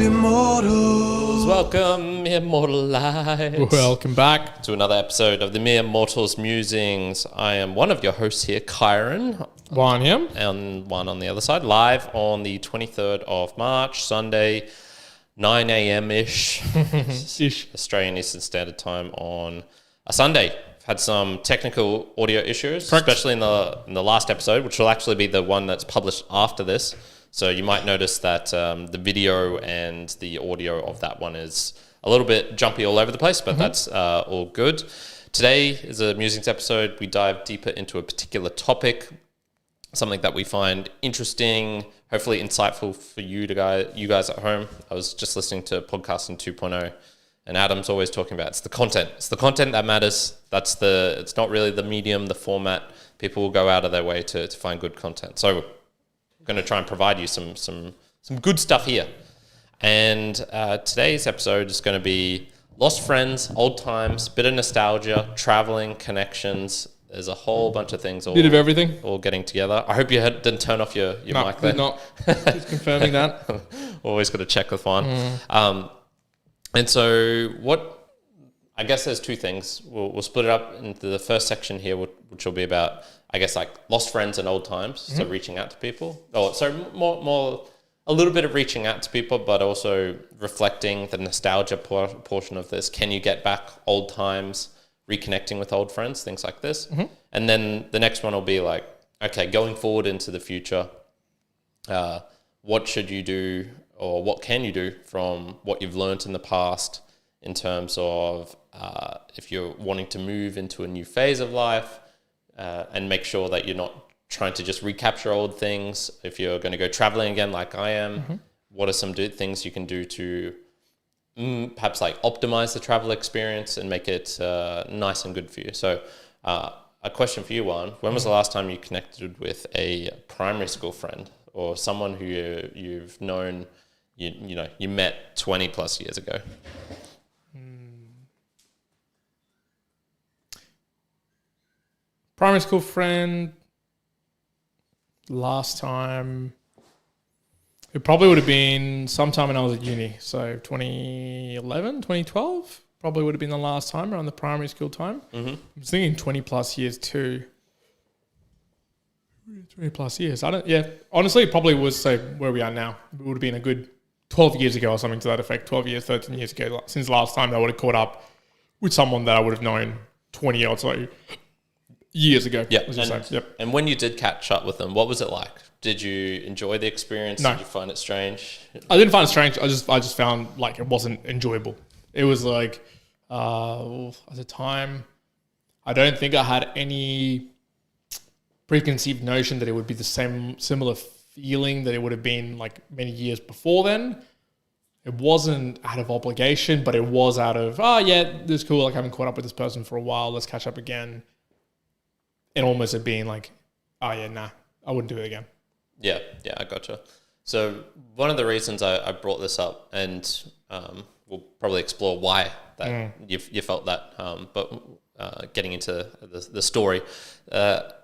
Mortals. Welcome, mere mortal lives. Welcome back to another episode of the Mere Mortals Musings. I am one of your hosts here, Kyron. Juan here. And one on the other side, live on the 23rd of March, Sunday, 9 a.m.-ish, Australian Eastern Standard Time on a Sunday. I've had some technical audio issues, especially in the last episode, which will actually be the one that's published after this. So you might notice that the video and the audio of that one is a little bit jumpy all over the place, but that's all good. Today is a Musings episode. We dive deeper into a particular topic, something that we find interesting, hopefully insightful for you guys at home. I was just listening to Podcasting 2.0, and Adam's always talking about it's the content. It's the content that matters. It's not really the medium, the format. People will go out of their way to find good content. So going to try and provide you some good stuff here. And today's episode is going to be lost friends, old times, bit of nostalgia, traveling, connections. There's a whole bunch of things. Bit of everything. All getting together. I hope you didn't turn off your mic there. No, just confirming that. Always got to check with one. And so I guess there's two things. We'll split it up into the first section here, which will be about, I guess, like lost friends and old times. So reaching out to people. More a little bit of reaching out to people, but also reflecting the nostalgia portion of this. Can you get back old times, reconnecting with old friends, things like this? And then the next one will be like, okay, going forward into the future, what should you do or what can you do from what you've learned in the past in terms of if you're wanting to move into a new phase of life, and make sure that you're not trying to just recapture old things. If you're going to go traveling again like I am, what are some things you can do to perhaps like optimize the travel experience and make it nice and good for you? So a question for you, Juan. When was the last time you connected with a primary school friend or someone who you've known, you met 20 plus years ago? Primary school friend, last time, it probably would have been sometime when I was at uni. So 2011, 2012, probably would have been the last time around the primary school time. I was thinking 20 plus years too. 20 plus years. Honestly, it probably was, say, where we are now. It would have been a good 12 years ago or something to that effect, 12 years, 13 years ago, since the last time I would have caught up with someone that I would have known 20 or so years ago. And when you did catch up with them, what was it like? Did you enjoy the experience? No. Did you find it strange? I didn't find it strange. I just found like it wasn't enjoyable. It was like at the time, I don't think I had any preconceived notion that it would be the similar feeling that it would have been like many years before then. It wasn't out of obligation, but it was out of, this is cool. Like I haven't caught up with this person for a while. Let's catch up again. And almost it being like, I wouldn't do it again. Yeah, I gotcha. So one of the reasons I brought this up, and we'll probably explore why that you felt that, but getting into the story, a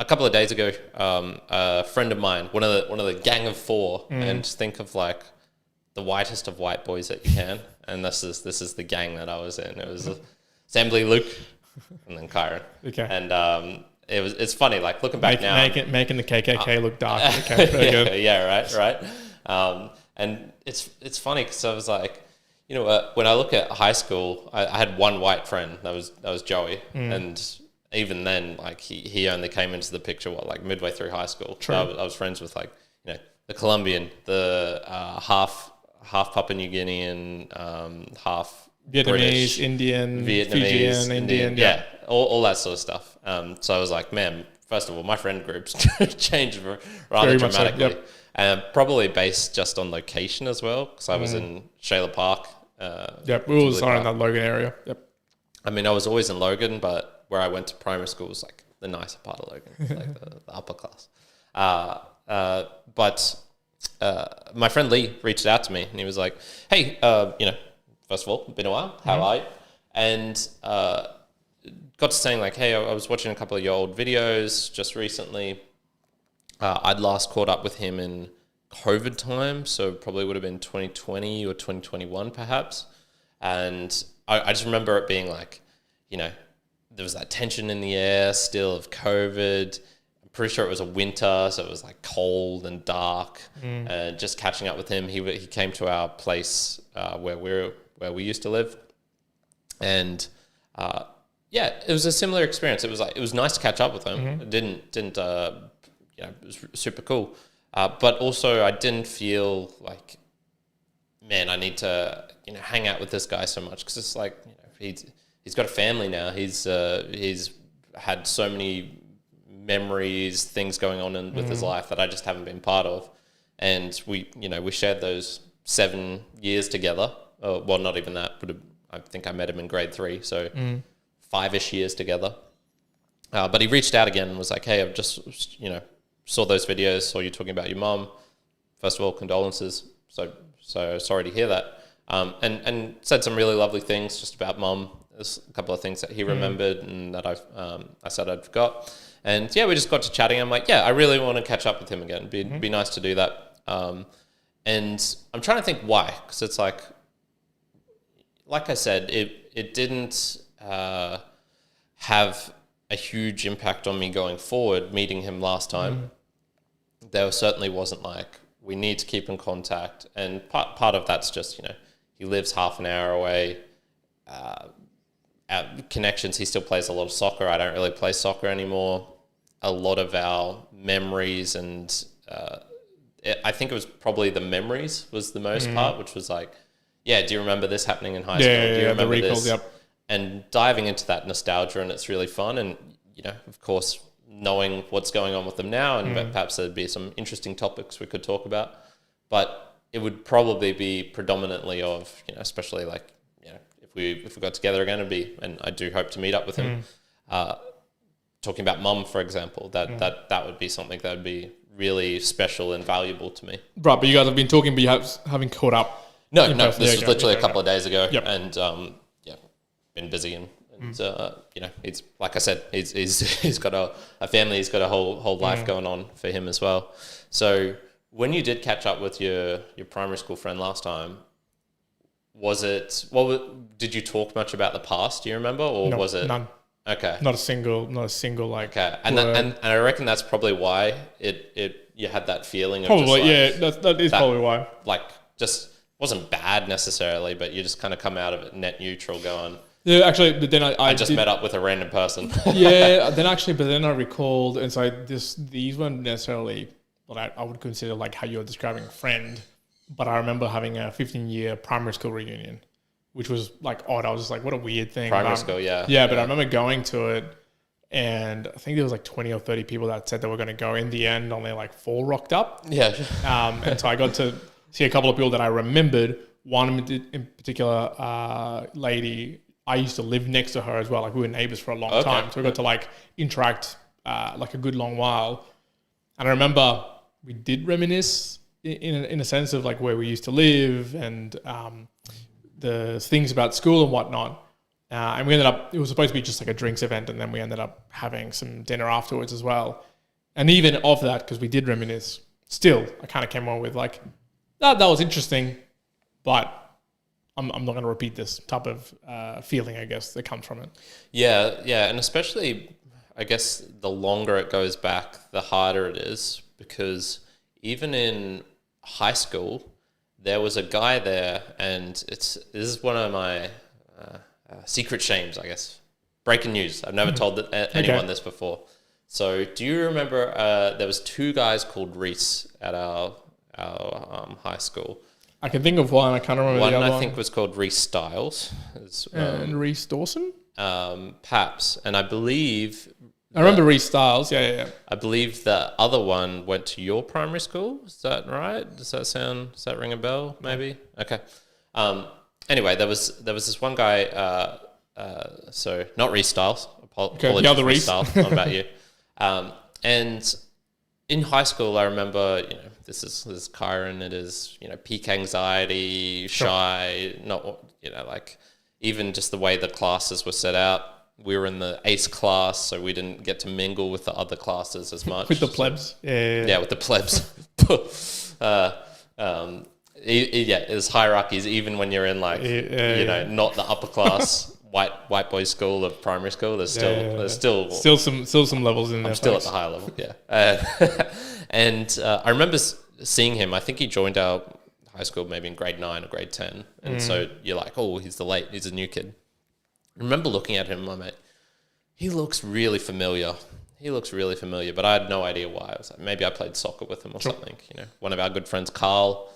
couple of days ago, a friend of mine, one of the gang of four, and think of like the whitest of white boys that you can, and this is the gang that I was in. It was Assembly Luke, and then Kyron. Okay, and it's funny, like looking back now, making the KKK look dark. Okay, very good. Right. And it's funny because I was like, when I look at high school, I had one white friend that was Joey, and even then, like he only came into the picture like midway through high school. True. So I was friends with like the Colombian, the half Papua New Guinean, half Vietnamese, British, Indian, Vietnamese, Fijian, Indian, all that sort of stuff. So I was like, man, first of all, my friend groups changed rather Very dramatically. much so, probably based just on location as well, because I was in Shayla Park. We was in that Logan area. Yep. I mean, I was always in Logan, but where I went to primary school was like the nicer part of Logan, like the upper class. But my friend Lee reached out to me and he was like, hey, first of all, been a while. How are you? And got to saying like, hey, I was watching a couple of your old videos just recently. I'd last caught up with him in COVID time, so probably would have been 2020 or 2021 perhaps. And I just remember it being like, you know, there was that tension in the air still of COVID. I'm pretty sure it was a winter, so it was like cold and dark. And just catching up with him, he came to our place where we used to live, and yeah, it was a similar experience. It was nice to catch up with him. It didn't you know, it was super cool. But also I didn't feel like, man, I need to, you know, hang out with this guy so much, because it's like, you know, he's got a family now. He's had so many memories, things going on with his life that I just haven't been part of. And we shared those 7 years together. Well, not even that. I think I met him in grade 3, so 5-ish years together. But he reached out again and was like, hey, I've just, you know, saw those videos, saw you talking about your mum. First of all, condolences. So sorry to hear that. And said some really lovely things just about mum. There's a couple of things that he remembered and that I said I'd forgot. And yeah, we just got to chatting. I'm like, yeah, I really want to catch up with him again. Be nice to do that. And I'm trying to think why, because it's like I said, it didn't have a huge impact on me going forward, meeting him last time. There certainly wasn't like, we need to keep in contact. And part of that's just, you know, he lives half an hour away. Our connections, he still plays a lot of soccer. I don't really play soccer anymore. A lot of our memories and I think it was probably the memories was the most part, which was like, yeah, do you remember this happening in high school? Do you remember this? Yep. And diving into that nostalgia, and it's really fun. And, you know, of course, knowing what's going on with them now, and perhaps there'd be some interesting topics we could talk about. But it would probably be predominantly of, you know, especially like, you know, if we got together again, and I do hope to meet up with him. Talking about mum, for example, that would be something that would be really special and valuable to me. Right, but you guys have been talking, but you haven't caught up. No, this was literally a couple of days ago, and been busy and you know, it's like I said, he's got a family, he's got a whole life going on for him as well. So when you did catch up with your primary school friend last time, did you talk much about the past? Do you remember, or no, was it none? Okay, not a single like. Okay, and I reckon that's probably why you had that feeling. Probably, of just like, that is probably why. Like, just wasn't bad necessarily, but you just kind of come out of it net neutral, going. Yeah, actually, but then I just met up with a random person. Yeah, but then I recalled, and so these weren't necessarily what I would consider like how you're describing a friend, but I remember having a 15-year primary school reunion, which was like odd. I was just like, what a weird thing. Primary school, yeah. Yeah, but I remember going to it, and I think there was like 20 or 30 people that said they were going to go. In the end, only like 4 rocked up. Yeah. And so I got to see a couple of people that I remembered. One in particular, lady, I used to live next to her as well. Like, we were neighbors for a long time. So we got to like interact like a good long while. And I remember we did reminisce in a sense of like where we used to live and the things about school and whatnot. And we ended up, it was supposed to be just like a drinks event, and then we ended up having some dinner afterwards as well. And even of that, because we did reminisce, still, I kind of came on with like, that was interesting, but I'm not going to repeat this type of feeling, I guess, that comes from it. Yeah. And especially, I guess, the longer it goes back, the harder it is, because even in high school, there was a guy there, and this is one of my secret shames, I guess. Breaking news. I've never told anyone this before. So do you remember there was 2 guys called Reese at our high school? I can think of one. I can't remember the other one. One I think was called Reese Styles. And Reese Dawson? Perhaps. And I believe... I remember Reese Styles. Yeah. I believe the other one went to your primary school. Is that right? Does that ring a bell? Maybe? Okay. Anyway, there was this one guy, so not Reese Styles. The other Reese. Styles, not about you. And in high school, I remember, you know, this is Kyron. It is, you know, peak anxiety, shy, not, you know, like even just the way the classes were set out. We were in the ACE class, so we didn't get to mingle with the other classes as much. With the plebs. Yeah, with the plebs. There's hierarchies even when you're in like not the upper class white boys school of primary school. There's still some levels in there. I'm still at the higher level, and I remember seeing him. I think he joined our high school maybe in grade 9 or grade 10, and so you're like, oh, he's a new kid. I remember looking at him, my mate. He looks really familiar. But I had no idea why. I was like, maybe I played soccer with him or something. One of our good friends, Carl.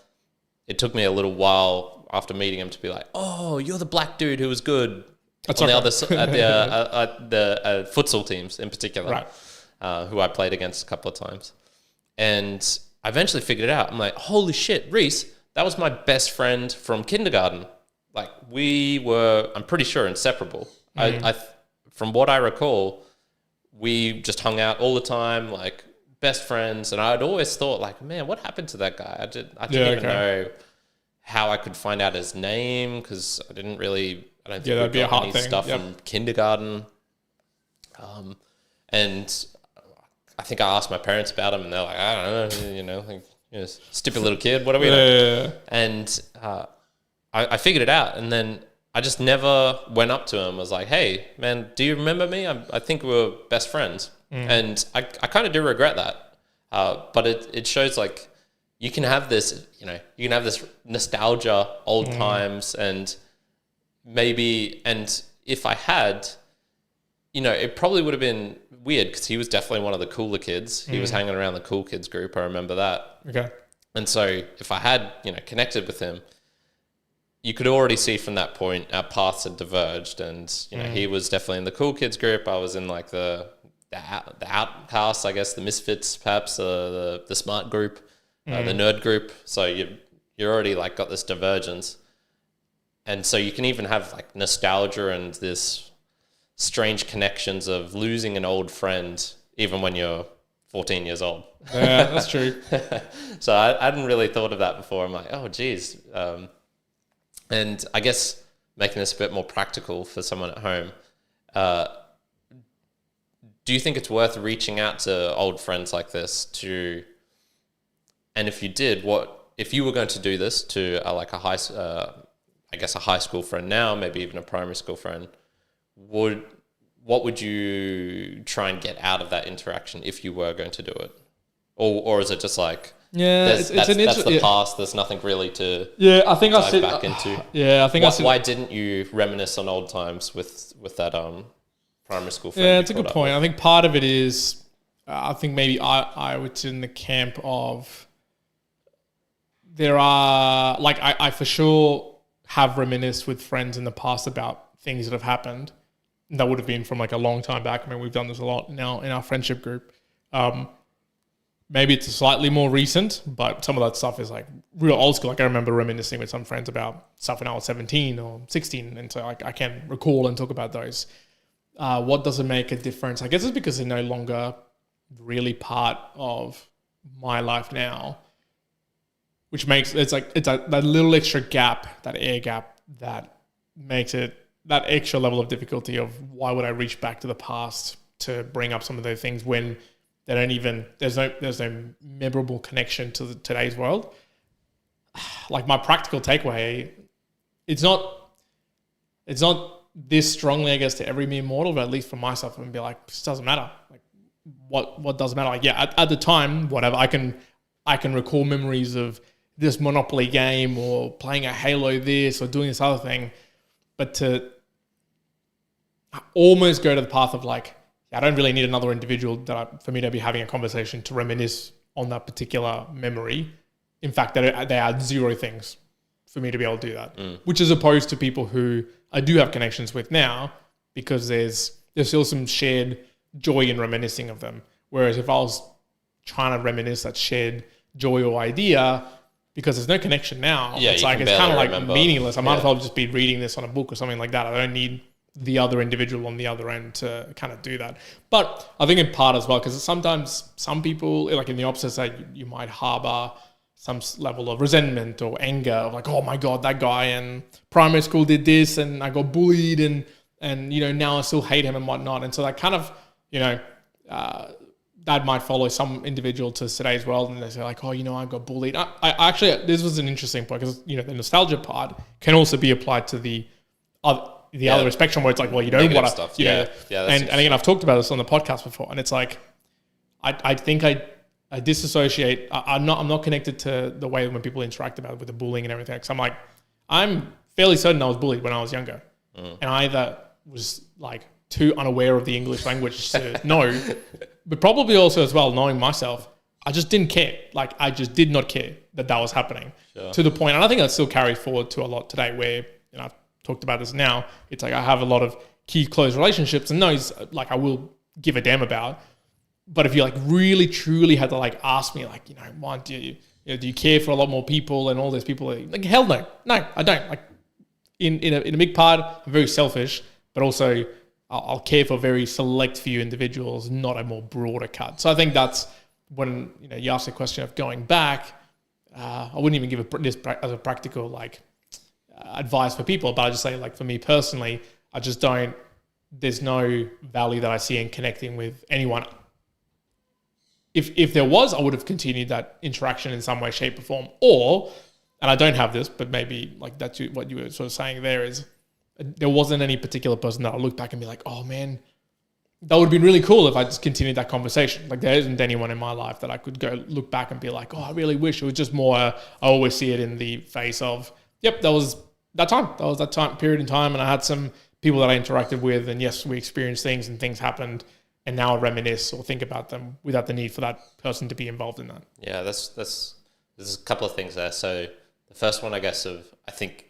It took me a little while after meeting him to be like, oh, you're the black dude who was good on the other at the futsal teams in particular, right. Who I played against a couple of times. And I eventually figured it out. I'm like, holy shit, Reese, that was my best friend from kindergarten. Like we were, I'm pretty sure, inseparable. From what I recall, we just hung out all the time, like best friends. And I'd always thought like, man, what happened to that guy? I didn't even know how I could find out his name because I don't think that'd be a hard thing. Stuff from kindergarten. And I think I asked my parents about him and they're like, I don't know, like, stupid little kid, what are we doing? And I figured it out, and then I just never went up to him. I was like, hey, man, do you remember me? I think we were best friends. And I kind of do regret that. But it shows like you can have this, nostalgia, old times, and if I had, it probably would have been weird because he was definitely one of the cooler kids. He was hanging around the cool kids group. I remember that. Okay. And so if I had, connected with him, you could already see from that point our paths had diverged, and he was definitely in the cool kids group. I was in like the outcasts, I guess, the misfits, perhaps the smart group, the nerd group. So you're already like got this divergence, and so you can even have like nostalgia and this strange connections of losing an old friend, even when you're 14 years old. Yeah, that's true. So I hadn't really thought of that before. I'm like, oh, geez. And I guess making this a bit more practical for someone at home, do you think it's worth reaching out to old friends like this and if you did, if you were going to do this to a high school friend now, maybe even a primary school friend, what would you try and get out of that interaction if you were going to do it? Or is it just like, that's the past, there's nothing really to dive back into? Why didn't you reminisce on old times with that primary school friend? Yeah, it's a good point. I think part of it is, I think maybe I was in the camp of, there are, like I for sure have reminisced with friends in the past about things that have happened. That would have been from like a long time back. I mean, we've done this a lot now in our friendship group. Maybe it's slightly more recent, but some of that stuff is like real old school. Like I remember reminiscing with some friends about stuff when I was 17 or 16. And so I can recall and talk about those. What does it make a difference? I guess it's because they're no longer really part of my life now, which makes that little extra gap, that air gap, that makes it that extra level of difficulty of why would I reach back to the past to bring up some of those things when they don't even, there's no memorable connection to today's world. Like my practical takeaway, it's not this strongly, I guess, to every mere mortal, but at least for myself, and be like, it doesn't matter. Like what does matter? Like, yeah, at the time, whatever, I can recall memories of this Monopoly game or playing a Halo this or doing this other thing, but to almost go to the path of like, I don't really need another individual for me to be having a conversation to reminisce on that particular memory. In fact, they add zero things for me to be able to do that, which is opposed to people who I do have connections with now, because there's still some shared joy in reminiscing of them. Whereas if I was trying to reminisce that shared joy or idea, because there's no connection now, it's kind of like meaningless. I might as well just be reading this on a book or something like that. I don't need the other individual on the other end to kind of do that. But I think in part as well, because sometimes some people, like in the opposite side, you might harbor some level of resentment or anger of like, oh my God, that guy in primary school did this and I got bullied and now I still hate him and whatnot. And so that kind of, that might follow some individual to today's world, and they say like, oh, I got bullied. I actually, this was an interesting point, because the nostalgia part can also be applied to the other spectrum, where it's like, well, you don't want to, and again, I've talked about this on the podcast before, and it's like, I think I disassociate. I'm not connected to the way when people interact about it with the bullying and everything. Because I'm fairly certain I was bullied when I was younger, and I either was like too unaware of the English language to know, but probably also as well, knowing myself, I just didn't care. Like, I just did not care that was happening to the point. And I think that still carries forward to a lot today, where, I've talked about this now. It's like, I have a lot of key close relationships, and those, like, I will give a damn about. But if you like really truly had to like ask me, like, why do you care for a lot more people and all those people? Like, hell no, I don't. Like, in a big part, I'm very selfish, but also I'll care for very select few individuals, not a more broader cut. So I think that's when you ask the question of going back. I wouldn't even give this as a practical like advice for people, but I just say, like, for me personally, I just don't. There's no value that I see in connecting with anyone. If there was, I would have continued that interaction in some way, shape, or form. Or, and I don't have this, but maybe like that's what you were sort of saying there, is there wasn't any particular person that I look back and be like, oh man, that would have been really cool if I just continued that conversation. Like, there isn't anyone in my life that I could go look back and be like, oh, I really wish. It was just more, I always see it in the face of, yep, that was that time period in time, and I had some people that I interacted with, and yes, we experienced things and things happened. And now I reminisce or think about them without the need for that person to be involved in that. Yeah, there's a couple of things there. So the first one, I guess, I think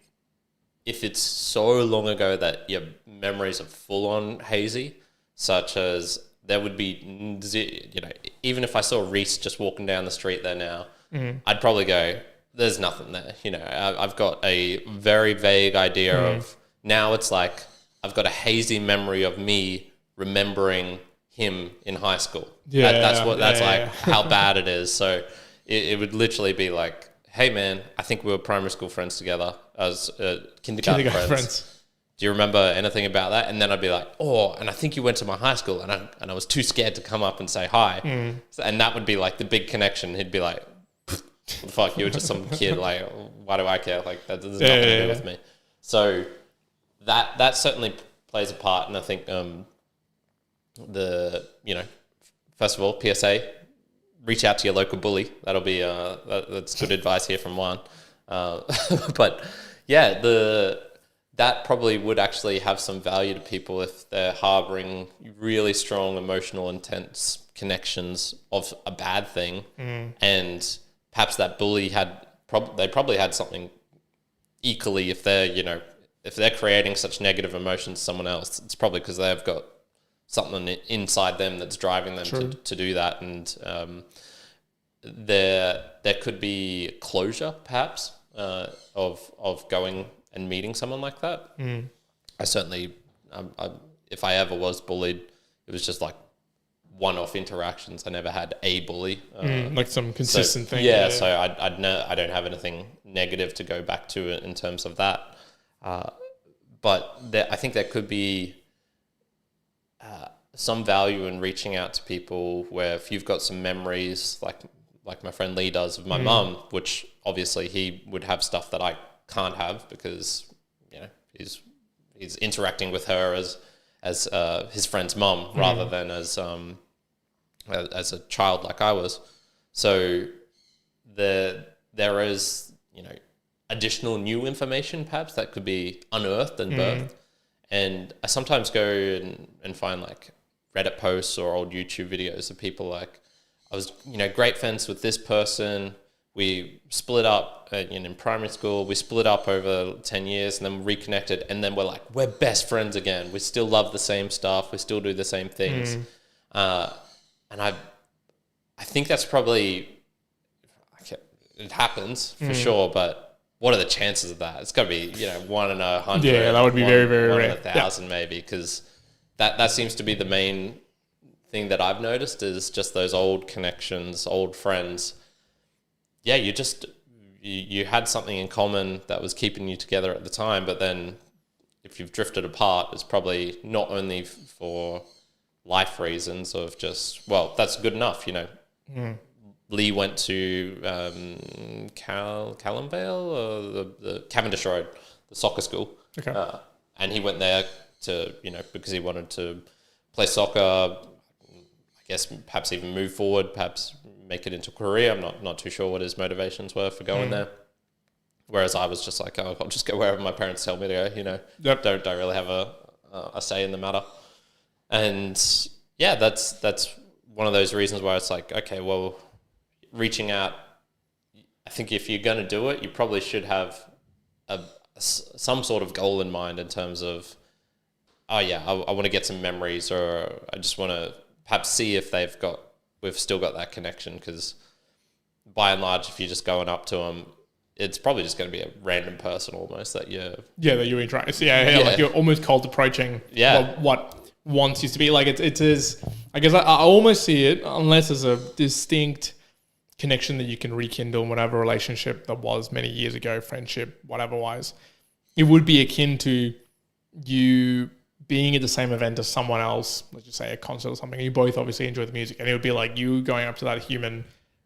if it's so long ago that your memories are full on hazy, such as there would be, even if I saw Reese just walking down the street there now, I'd probably go, there's nothing there. I've got a very vague idea of, now it's like, I've got a hazy memory of me remembering him in high school. That's how bad it is. So it would literally be like, hey man, I think we were primary school friends together as kindergarten friends. Do you remember anything about that? And then I'd be like, oh, and I think you went to my high school, and I was too scared to come up and say hi. And that would be like the big connection. He'd be like, what the fuck, you were just some kid, like, why do I care? Like, that does nothing to do with me. So that certainly plays a part. And I think first of all, PSA, reach out to your local bully. That'll be that's good advice here from Juan. But yeah, that probably would actually have some value to people if they're harboring really strong emotional, intense connections of a bad thing, and perhaps that bully they probably had something equally. If they're creating such negative emotions to someone else, it's probably because they've got something inside them that's driving them to do that. And there could be closure, perhaps, of going and meeting someone like that. I certainly, if I ever was bullied, it was just like one-off interactions. I never had a bully. Like some consistent thing. Yeah, so I don't have anything negative to go back to in terms of that. But I think there could be some value in reaching out to people where if you've got some memories, like my friend Lee does of my mum, which obviously he would have stuff that I can't have because he's interacting with her as his friend's mum rather than as a child like I was. So there is additional new information perhaps that could be unearthed and birthed. And I sometimes go and find like Reddit posts or old YouTube videos of people like, I was, great friends with this person. We split up in primary school. We split up over 10 years and then reconnected. And then we're best friends again. We still love the same stuff. We still do the same things. And I think that's probably, it happens for sure, but what are the chances of that? It's got to be, 1 in 100. Yeah, that would be very, very rare. 1 in 1,000 maybe, because that seems to be the main thing that I've noticed is just those old connections, old friends. Yeah, you had something in common that was keeping you together at the time, but then if you've drifted apart, it's probably not only for life reasons of just, well, that's good enough, you know. Lee went to Callumvale or the Cavendish Road, the soccer school. Okay. And he went there to, you know, because he wanted to play soccer, I guess perhaps even move forward, perhaps make it into a career. I'm not too sure what his motivations were for going there. Whereas I was just like, oh, I'll just go wherever my parents tell me to go, you know. Yep. Don't really have a say in the matter. And yeah, that's one of those reasons why it's like, okay, well, reaching out, I think if you're going to do it, you probably should have some sort of goal in mind in terms of, oh yeah, I want to get some memories, or I just want to perhaps see if we've still got that connection, because by and large, if you're just going up to them, it's probably just going to be a random person almost that you're interacting. Like you're almost cold approaching what once used to be. Like it is, I guess I almost see it, unless there's a distinct connection that you can rekindle in whatever relationship that was many years ago, friendship, whatever wise, it would be akin to you being at the same event as someone else, let's just say a concert or something. You both obviously enjoy the music, and it would be like you going up to that human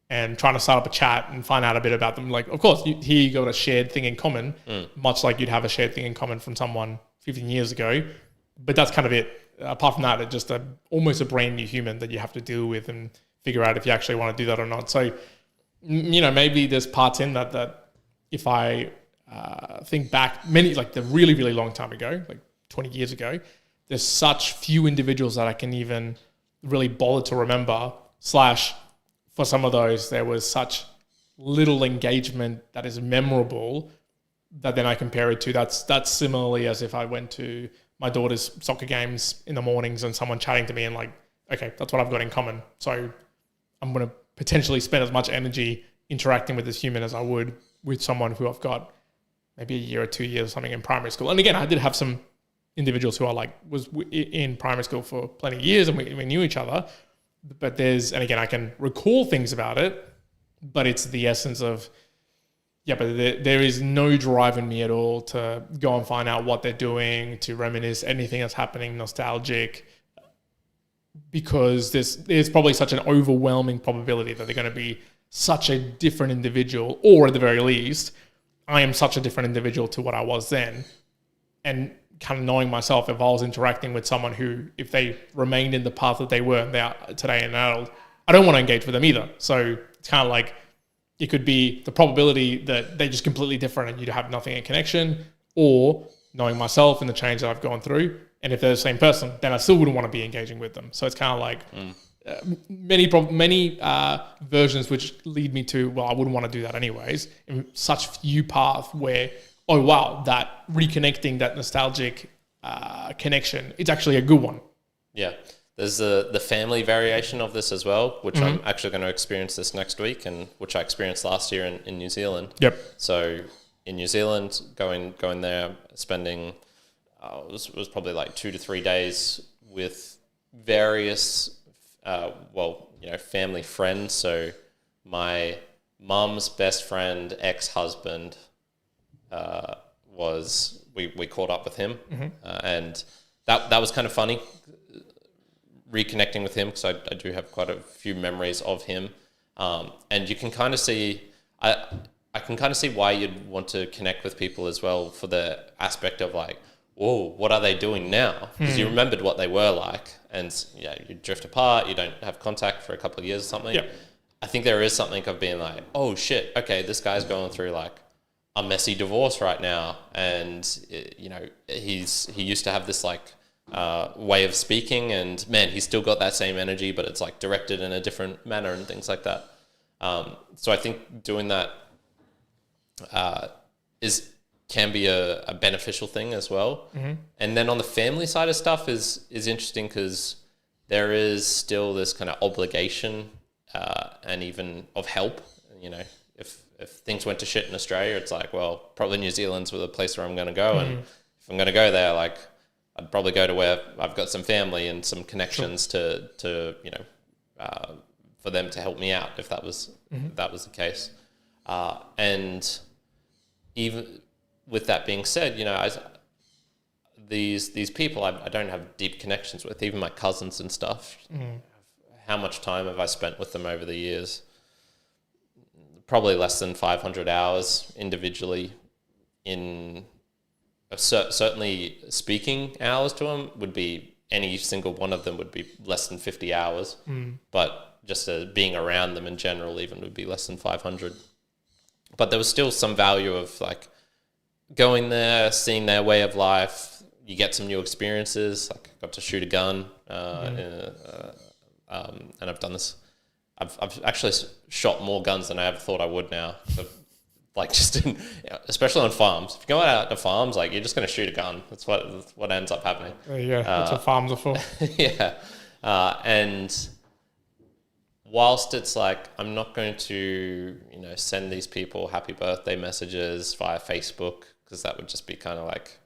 and trying to start up a chat and find out a bit about them. Like, of course, here you got a shared thing in common, much like you'd have a shared thing in common from someone 15 years ago. But that's kind of it. Apart from that, it's just almost a brand new human that you have to deal with and figure out if you actually want to do that or not. So, you know, maybe there's parts in that if I think back like the really, really long time ago, like 20 years ago, there's such few individuals that I can even really bother to remember, for some of those, there was such little engagement that is memorable that then I compare it to. That's similarly as if I went to my daughter's soccer games in the mornings and someone chatting to me and like, okay, that's what I've got in common. So I'm going to potentially spend as much energy interacting with this human as I would with someone who I've got maybe a year or 2 years or something in primary school. And again, I did have some individuals who was in primary school for plenty of years and we knew each other. But and again, I can recall things about it, but it's the essence of, but there is no drive in me at all to go and find out what they're doing, to reminisce anything that's happening, nostalgic, because there's probably such an overwhelming probability that they're going to be such a different individual, or at the very least, I am such a different individual to what I was then. And kind of knowing myself, if I was interacting with someone who, if they remained in the path that they were today in adult, I don't want to engage with them either. So it's kind of like, it could be the probability that they're just completely different and you'd have nothing in connection, or knowing myself and the change that I've gone through. And if they're the same person, then I still wouldn't want to be engaging with them. So it's kind of like many versions which lead me to, well, I wouldn't want to do that anyways. In such few paths where, oh, wow, that reconnecting, that nostalgic connection, it's actually a good one. Yeah. There's the family variation of this as well, which I'm actually going to experience this next week, and which I experienced last year in New Zealand. Yep. So in New Zealand, going there, spending, it was probably like 2 to 3 days with various, family friends. So my mum's best friend, ex-husband, we caught up with him, and that was kind of funny, reconnecting with him, because I do have quite a few memories of him, and you can kind of see, I can kind of see why you'd want to connect with people as well, for the aspect of like, whoa, what are they doing now? Because you remembered what they were like, and you drift apart, you don't have contact for a couple of years or something. Yep. I think there is something of being like, oh shit, okay, this guy's going through like a messy divorce right now, and he used to have this like way of speaking, and man, he's still got that same energy, but it's like directed in a different manner and things like that. So I think doing that can be a beneficial thing as well. And then on the family side of stuff is interesting, because there is still this kind of obligation and even of help. If things went to shit in Australia, it's like, well, probably New Zealand's the place where I'm going to go. And if I'm going to go there, like, I'd probably go to where I've got some family and some connections to for them to help me out if that was the case. And even with that being said, these people I don't have deep connections with, even my cousins and stuff. How much time have I spent with them over the years? Probably less than 500 hours individually. In certainly speaking hours to them would be, any single one of them would be less than 50 hours. But just being around them in general even would be less than 500. But there was still some value of like going there, seeing their way of life. You get some new experiences. Like I got to shoot a gun, and I've done this. I've actually shot more guns than I ever thought I would now. So, like especially on farms. If you go out to farms, like you're just going to shoot a gun. That's what ends up happening. Yeah, that's what farms are for. Yeah, and whilst it's like I'm not going to send these people happy birthday messages via Facebook, because that would just be kind of like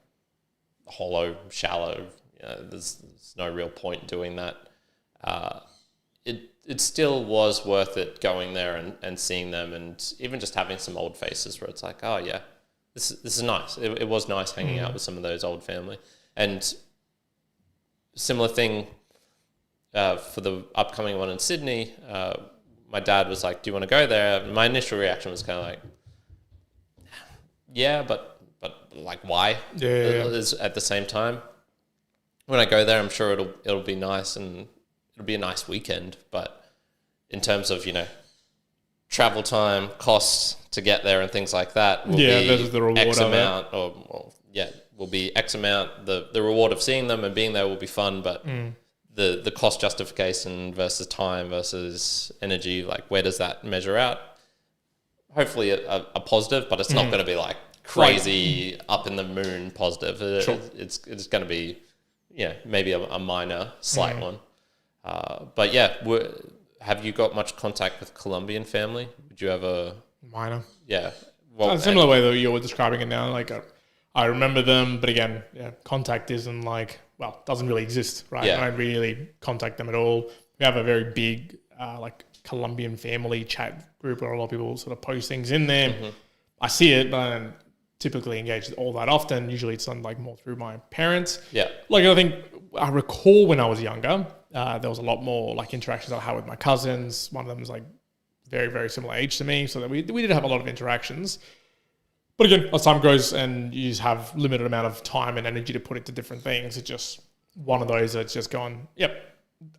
hollow, shallow. There's no real point doing that. It still was worth it going there and seeing them, and even just having some old faces where it's like, oh yeah, this is nice. It was nice hanging out with some of those old family. And similar thing for the upcoming one in Sydney, my dad was like, do you want to go there? My initial reaction was kind of like, yeah, but like why? Yeah. At the same time, when I go there, I'm sure it'll be nice and it'll be a nice weekend. But in terms of travel time, costs to get there, and things like that, will be there's the reward X of amount, will be X amount. The reward of seeing them and being there will be fun, but the cost justification versus time versus energy, like where does that measure out? Hopefully a positive, but it's not going to be like crazy up in the moon positive. Sure. It's going to be maybe a minor slight one. But yeah, have you got much contact with Colombian family? Would you ever? Minor. Yeah. Well, A similar way that you were describing it now. Like I remember them, but again, contact isn't like, doesn't really exist, right? Yeah. I don't really contact them at all. We have a very big like Colombian family chat group where a lot of people sort of post things in there. I see it, but I don't typically engage all that often. Usually it's done like more through my parents. Yeah. Like I recall when I was younger, there was a lot more like interactions I had with my cousins. One of them was like very, very similar age to me. So that we did have a lot of interactions. But again, as time goes and you just have limited amount of time and energy to put into different things, it's just one of those that's just gone,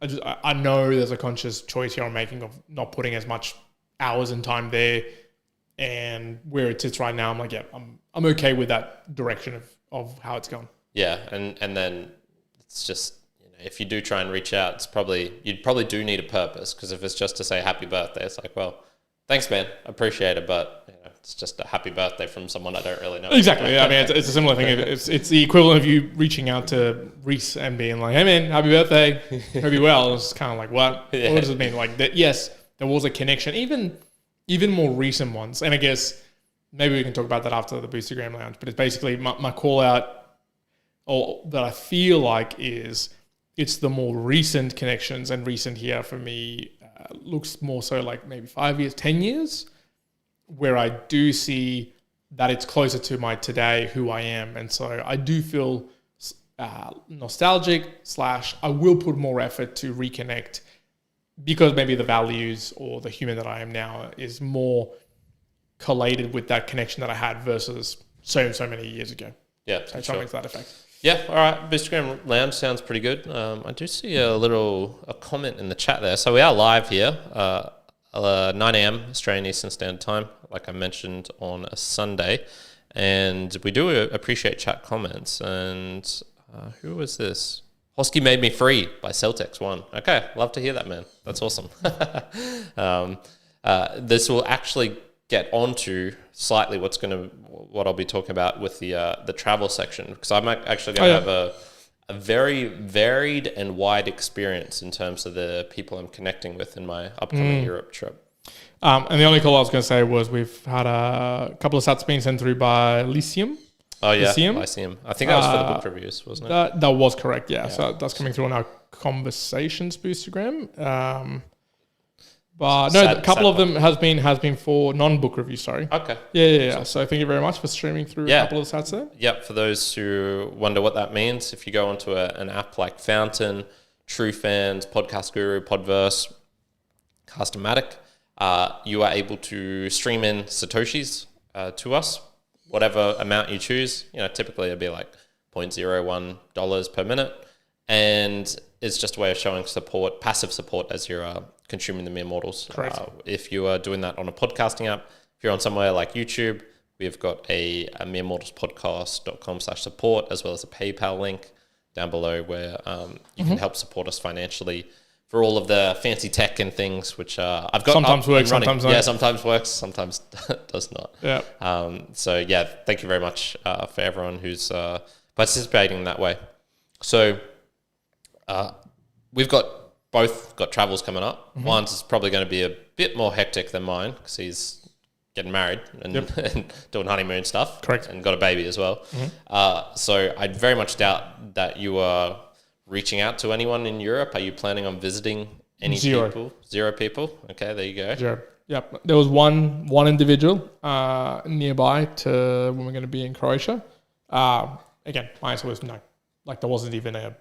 I know there's a conscious choice here I'm making of not putting as much hours and time there. And where it sits right now, I'm like, I'm okay with that direction of how it's gone. Yeah, and then it's just, if you do try and reach out, you'd probably do need a purpose, because if it's just to say happy birthday, it's like, well, thanks, man, I appreciate it, but it's just a happy birthday from someone I don't really know. Exactly. I mean, it's a similar thing. It's the equivalent of you reaching out to Reese and being like, hey, man, happy birthday, hope you're well. It's kind of like, what? Yeah. What does it mean? Like, yes, there was a connection, even more recent ones. And I guess maybe we can talk about that after the Boostagram Lounge, but it's basically my call out, or that I feel like it's the more recent connections, and recent here for me looks more so like maybe 5 years, 10 years, where I do see that it's closer to my today, who I am. And so I do feel nostalgic / I will put more effort to reconnect, because maybe the values or the human that I am now is more collated with that connection that I had versus so many years ago. Yeah, so something to that effect. Yeah, all right. Boostagram Lounge sounds pretty good. I do see a comment in the chat there. So we are live here, 9 a.m. Australian Eastern Standard Time, like I mentioned, on a Sunday. And we do appreciate chat comments. And who was this? Hosky Made Me Free by Celtex 1. Okay, love to hear that, man. That's awesome. This will actually get onto slightly what I'll be talking about with the travel section, because I'm actually going to have a very varied and wide experience in terms of the people I'm connecting with in my upcoming Europe trip. And the only call I was going to say was we've had a couple of sats being sent through by Lyceum. Oh yeah, Lyceum. I think that was for the book reviews, wasn't it? That was correct, yeah. So that's coming through on our conversations Boostagram. But no, a couple of them has been for non-book reviews. Sorry. Okay. Yeah. So thank you very much for streaming through a couple of stats there. Yep. For those who wonder what that means, if you go onto an app like Fountain, True Fans, Podcast Guru, Podverse, Customatic, you are able to stream in Satoshis to us, whatever amount you choose. Typically it'd be like $0.01 per minute, and it's just a way of showing support, passive support, as you're consuming the Mere Mortals. If you are doing that on a podcasting app, if you're on somewhere like YouTube, we've got a meremortalspodcast.com/support, as well as a PayPal link down below where you can help support us financially for all of the fancy tech and things, which I've got sometimes works, sometimes not. Yeah, sometimes works, sometimes does not. Yeah. Thank you very much for everyone who's participating in that way. So we've both got travels coming up. Mine's is probably going to be a bit more hectic than mine because he's getting married and, and doing honeymoon stuff. Correct. And got a baby as well. So I very much doubt that you are reaching out to anyone in Europe. Are you planning on visiting any people? 0 people? Okay, there you go. 0. Yep. There was one individual nearby to when we're going to be in Croatia. Again, my answer was no. Like, there wasn't even a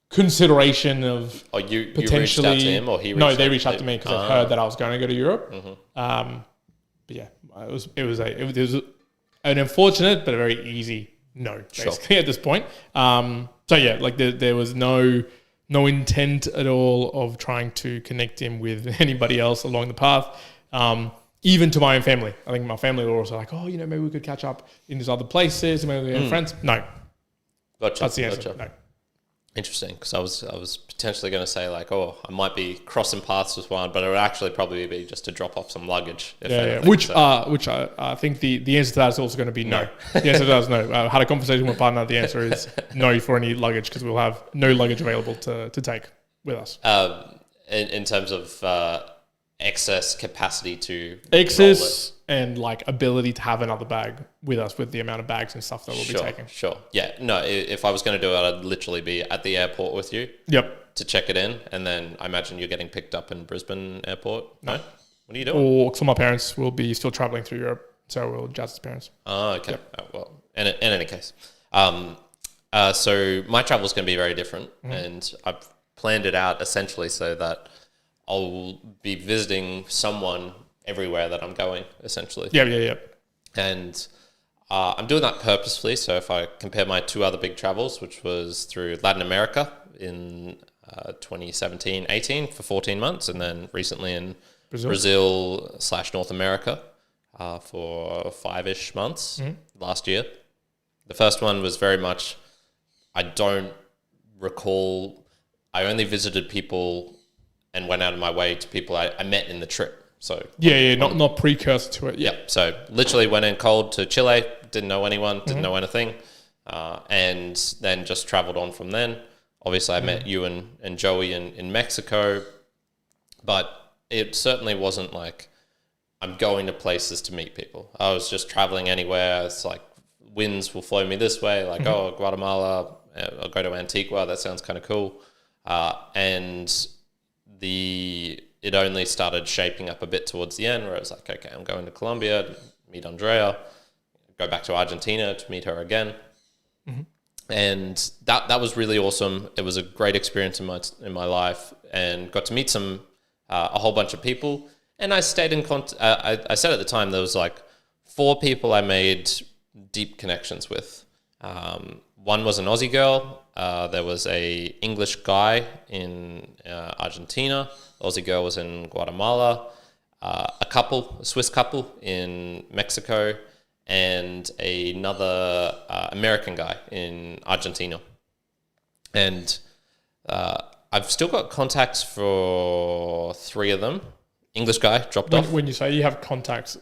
consideration of you potentially. You reached out to him, or he reached No, they reached out to me because I heard that I was going to go to Europe. But yeah, it was an unfortunate but a very easy no, basically, at this point. So yeah, like there was no intent at all of trying to connect him with anybody else along the path. Even to my own family. I think my family were also like, maybe we could catch up in these other places. Maybe we have friends. No. Gotcha. That's the answer. Gotcha. No. Interesting, because I was potentially going to say like, I might be crossing paths with one, but it would actually probably be just to drop off some luggage. Which I think the answer to that is also going to be no. The answer to that is no. I had a conversation with my partner. The answer is no for any luggage because we'll have no luggage available to take with us. In terms of excess capacity to excess and like ability to have another bag with us with the amount of bags and stuff that we'll be taking. Sure. Yeah. No, if I was going to do it, I'd literally be at the airport with you. Yep. To check it in. And then I imagine you're getting picked up in Brisbane airport. No? What are you doing? Or some of my parents will be still traveling through Europe. So we'll Jazz's parents. Oh, okay. Yep. In any case. So my travel is going to be very different. And I've planned it out essentially so that I'll be visiting someone everywhere that I'm going, essentially. Yeah. And I'm doing that purposefully. So if I compare my 2 other big travels, which was through Latin America in 2017-18 for 14 months, and then recently in Brazil/North America for 5-ish months last year. The first one was very much, I don't recall, I only visited people and went out of my way to people I met in the trip. So not precursor to it. Yeah. So literally went in cold to Chile, didn't know anyone, didn't know anything, and then just traveled on from then. Obviously, I met you and Joey in Mexico, but it certainly wasn't like I'm going to places to meet people. I was just traveling anywhere. It's like winds will flow me this way, like, Guatemala, I'll go to Antigua, that sounds kind of cool. And it only started shaping up a bit towards the end where it was like, okay, I'm going to Colombia to meet Andrea, go back to Argentina to meet her again. And that was really awesome. It was a great experience in my life, and got to meet a whole bunch of people. And I stayed in contact. I said at the time there was like 4 people I made deep connections with. One was an Aussie girl. There was a English guy in Argentina. The Aussie girl was in Guatemala. A Swiss couple in Mexico, and another American guy in Argentina. And I've still got contacts for 3 of them. English guy dropped off. When you say you have contacts,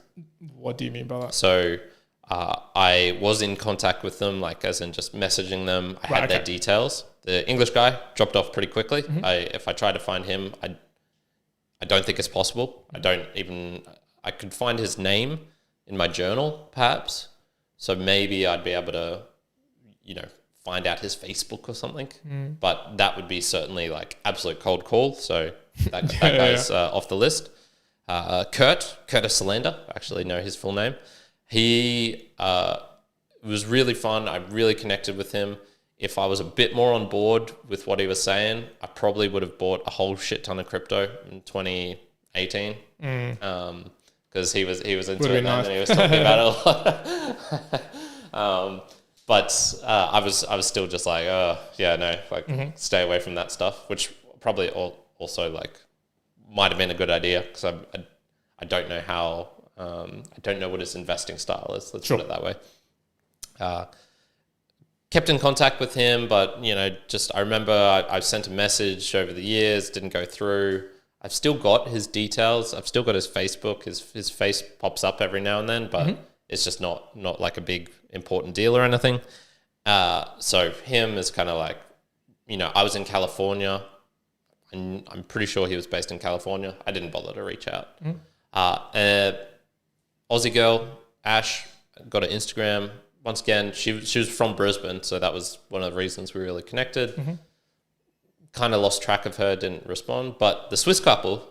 what do you mean by that? So I was in contact with them, like as in just messaging them. I had their details. The English guy dropped off pretty quickly. If I try to find him, I don't think it's possible. I could find his name in my journal, perhaps. So maybe I'd be able to, find out his Facebook or something. But that would be certainly like absolute cold call. So that guy's off the list. Curtis Solander, I actually know his full name. He was really fun. I really connected with him. If I was a bit more on board with what he was saying, I probably would have bought a whole shit ton of crypto in 2018. Because he was into it then, and he was talking about it a lot. But I was still just like, stay away from that stuff, which probably also like might have been a good idea, because I don't know how I don't know what his investing style is. Let's put it that way. Kept in contact with him, but I remember I sent a message over the years, didn't go through. I've still got his details. I've still got his Facebook. His face pops up every now and then, but it's just not like a big important deal or anything. So him is kind of like, I was in California, and I'm pretty sure he was based in California. I didn't bother to reach out. Aussie girl, Ash, got an Instagram. Once again, she was from Brisbane, so that was one of the reasons we really connected. Kind of lost track of her, didn't respond. But the Swiss couple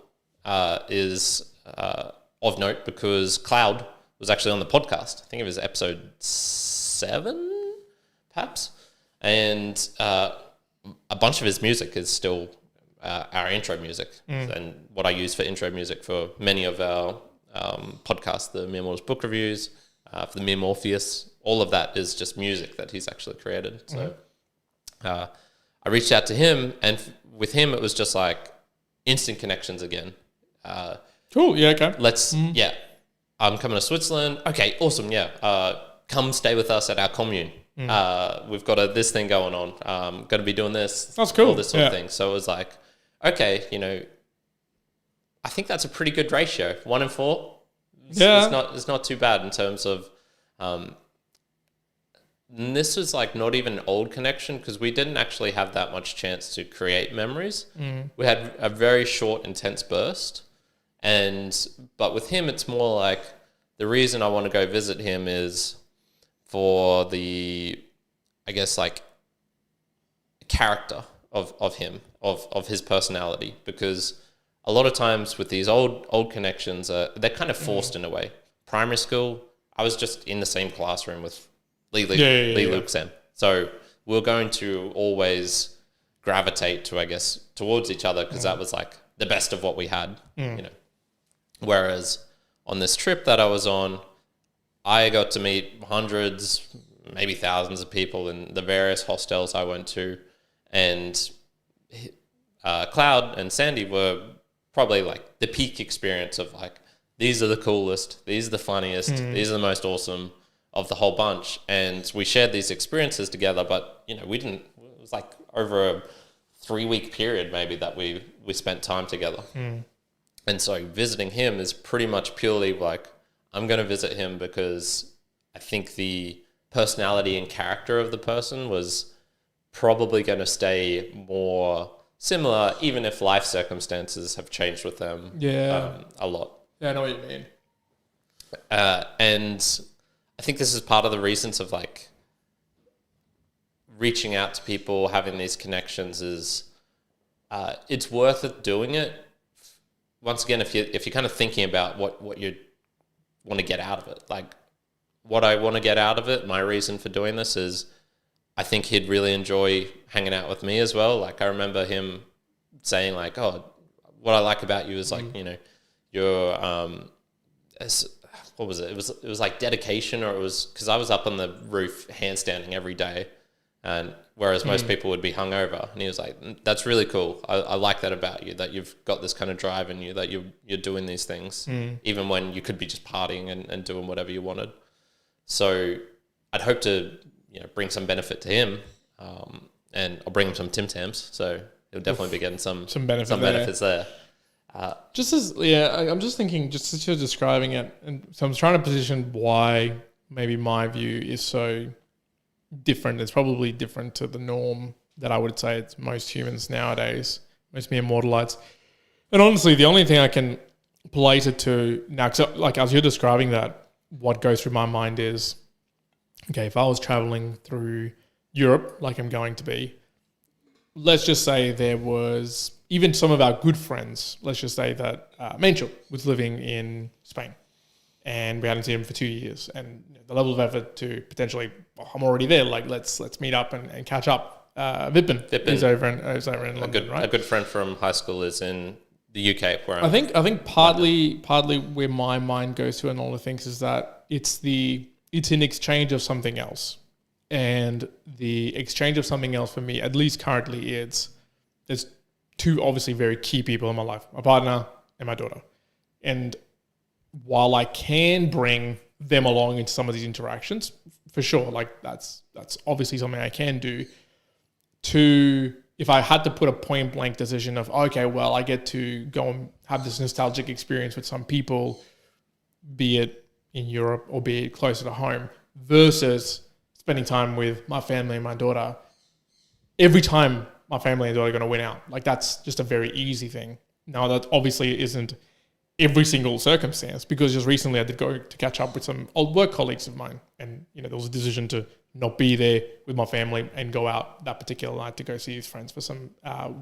is of note, because Cloud was actually on the podcast. I think it was episode 7, perhaps. And a bunch of his music is still our intro music, and what I use for intro music for many of our podcasts, the Mere Mortals book reviews, for the Mere Morpheus. All of that is just music that he's actually created. So I reached out to him, and with him it was just like instant connections again. Cool. Yeah. Okay. Yeah. I'm coming to Switzerland. Okay. Awesome. Yeah. Come stay with us at our commune. We've got this thing going on. Going to be doing this. That's cool. All this sort of thing. So it was like, okay, I think that's a pretty good ratio. 1 in 4. It's not too bad in terms of. And this was like not even an old connection, because we didn't actually have that much chance to create memories. We had a very short, intense burst. But with him, it's more like the reason I want to go visit him is for the, I guess, like character of him, of his personality, because a lot of times with these old connections, they're kind of forced in a way. Primary school, I was just in the same classroom with Lee Luke Sam. So we're going to always gravitate to, I guess, towards each other, because that was like the best of what we had, Whereas on this trip that I was on, I got to meet hundreds, maybe thousands of people in the various hostels I went to, and Cloud and Sandy were probably like the peak experience of like, these are the coolest, these are the funniest, these are the most awesome of the whole bunch. And we shared these experiences together, but we didn't, it was like over a 3-week period maybe that we spent time together. And so visiting him is pretty much purely like, I'm going to visit him because I think the personality and character of the person was probably going to stay more similar, even if life circumstances have changed with them a lot. Yeah, I know what you mean. And I think this is part of the reasons of like reaching out to people, having these connections is it's worth it doing it. Once again, if you're kind of thinking about what you want to get out of it, like what I want to get out of it, my reason for doing this is I think he'd really enjoy hanging out with me as well. Like I remember him saying like, oh, what I like about you is like, your what was it? It was like dedication, or it was because I was up on the roof handstanding every day, and whereas most people would be hungover. And he was like, "That's really cool. I like that about you. That you've got this kind of drive in you. That you're doing these things, even when you could be just partying and doing whatever you wanted." So I'd hope to bring some benefit to him, and I'll bring him some Tim Tams. So he'll definitely be getting some benefits there. I'm just thinking, just as you're describing it, and so I'm trying to position why maybe my view is so different. It's probably different to the norm that I would say it's most humans nowadays, most mere mortalites. And honestly, the only thing I can relate it to now, cause like as you're describing that, what goes through my mind is, okay, if I was traveling through Europe, like I'm going to be, let's just say there was even some of our good friends, let's just say that Manchel was living in Spain and we hadn't seen him for 2 years, and the level of effort to potentially, I'm already there, like let's meet up and catch up. Vipin is over in London, right? A good friend from high school is in the UK. Where I think partly where my mind goes to and all the things is that it's an exchange of something else. And the exchange of something else for me, at least currently, there's two obviously very key people in my life, my partner and my daughter. And while I can bring them along into some of these interactions, for sure, like that's obviously something I can do. If I had to put a point blank decision of, okay, well, I get to go and have this nostalgic experience with some people, be it in Europe or be it closer to home, versus spending time with my family and my daughter, every time my family and daughter are going to win out. Like that's just a very easy thing. Now that obviously isn't every single circumstance, because just recently I did go to catch up with some old work colleagues of mine, and there was a decision to not be there with my family and go out that particular night to go see his friends for some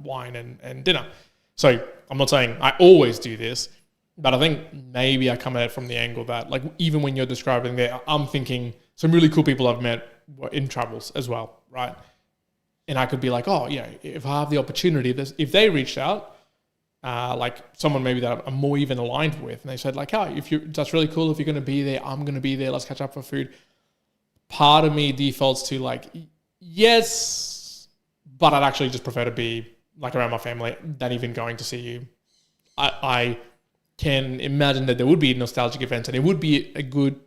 wine and dinner. So I'm not saying I always do this, but I think maybe I come at it from the angle that, like, even when you're describing there, I'm thinking some really cool people I've met in travels as well, right? And I could be like, oh, yeah, if I have the opportunity, if they reached out, like someone maybe that I'm more even aligned with, and they said like, oh, that's really cool. If you're going to be there, I'm going to be there. Let's catch up for food. Part of me defaults to like, yes, but I'd actually just prefer to be like around my family than even going to see you. I can imagine that there would be nostalgic events and it would be a good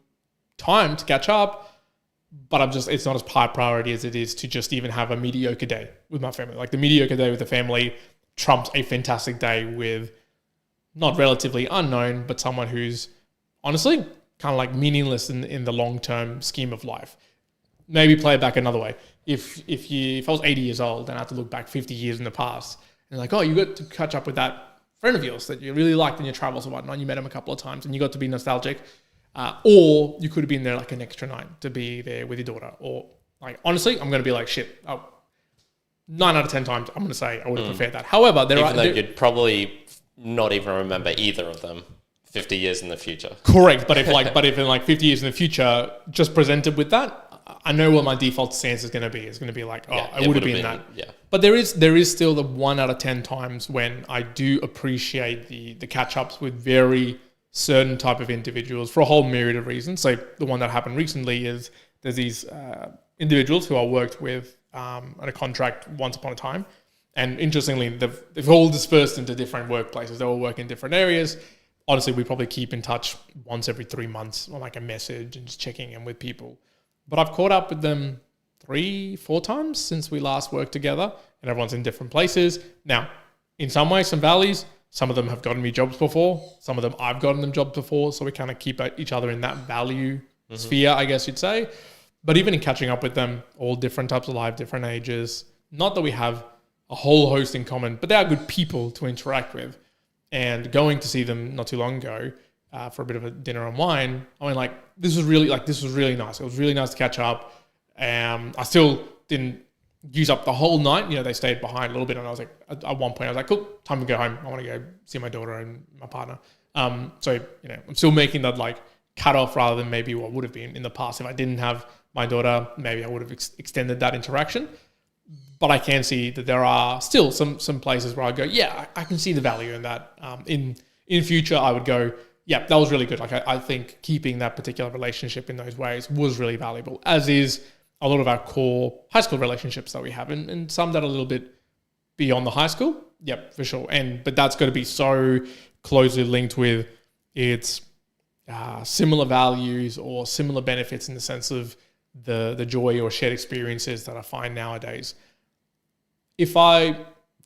time to catch up, but it's not as high priority as it is to just even have a mediocre day with my family. Like the mediocre day with the family trumps a fantastic day with not relatively unknown, but someone who's honestly kind of like meaningless in the long-term scheme of life. Maybe play it back another way. If I was 80 years old and I had to look back 50 years in the past, and like, oh, you got to catch up with that friend of yours that you really liked in your travels and whatnot, you met him a couple of times and you got to be nostalgic, or you could have been there like an extra night to be there with your daughter. Or like, honestly, I'm going to be like, shit, 9 out of 10 times, I'm going to say I would have preferred that. However, you'd probably not even remember either of them 50 years in the future. Correct. But if in like 50 years in the future, just presented with that, I know what my default stance is going to be. It's going to be like, oh, yeah, I would have been that. Yeah. But there is still the 1 out of 10 times when I do appreciate the catch-ups with very certain type of individuals for a whole myriad of reasons. So the one that happened recently is there's these individuals who I worked with on a contract once upon a time. And interestingly, they've all dispersed into different workplaces. They all work in different areas. Honestly, we probably keep in touch once every 3 months on like a message and just checking in with people. But I've caught up with them 3-4 times since we last worked together, and everyone's in different places. Now, in some ways, some valleys, some of them have gotten me jobs before. Some of them I've gotten them jobs before. So we kind of keep each other in that value sphere, I guess you'd say. But even in catching up with them, all different types of life, different ages, not that we have a whole host in common, but they are good people to interact with. And going to see them not too long ago for a bit of a dinner and wine, I mean, like, this was really nice. It was really nice to catch up. I still didn't use up the whole night. They stayed behind a little bit, and I was like, at one point, I was like, cool, time to go home. I want to go see my daughter and my partner. So, I'm still making that like cut off rather than maybe what would have been in the past. If I didn't have my daughter, maybe I would have extended that interaction. But I can see that there are still some places where I go, yeah, I can see the value in that. In future, I would go, yeah, that was really good. Like I think keeping that particular relationship in those ways was really valuable, as is a lot of our core high school relationships that we have, and some that are a little bit beyond the high school. Yep, for sure. But that's got to be so closely linked with its similar values or similar benefits in the sense of the joy or shared experiences that I find nowadays. If I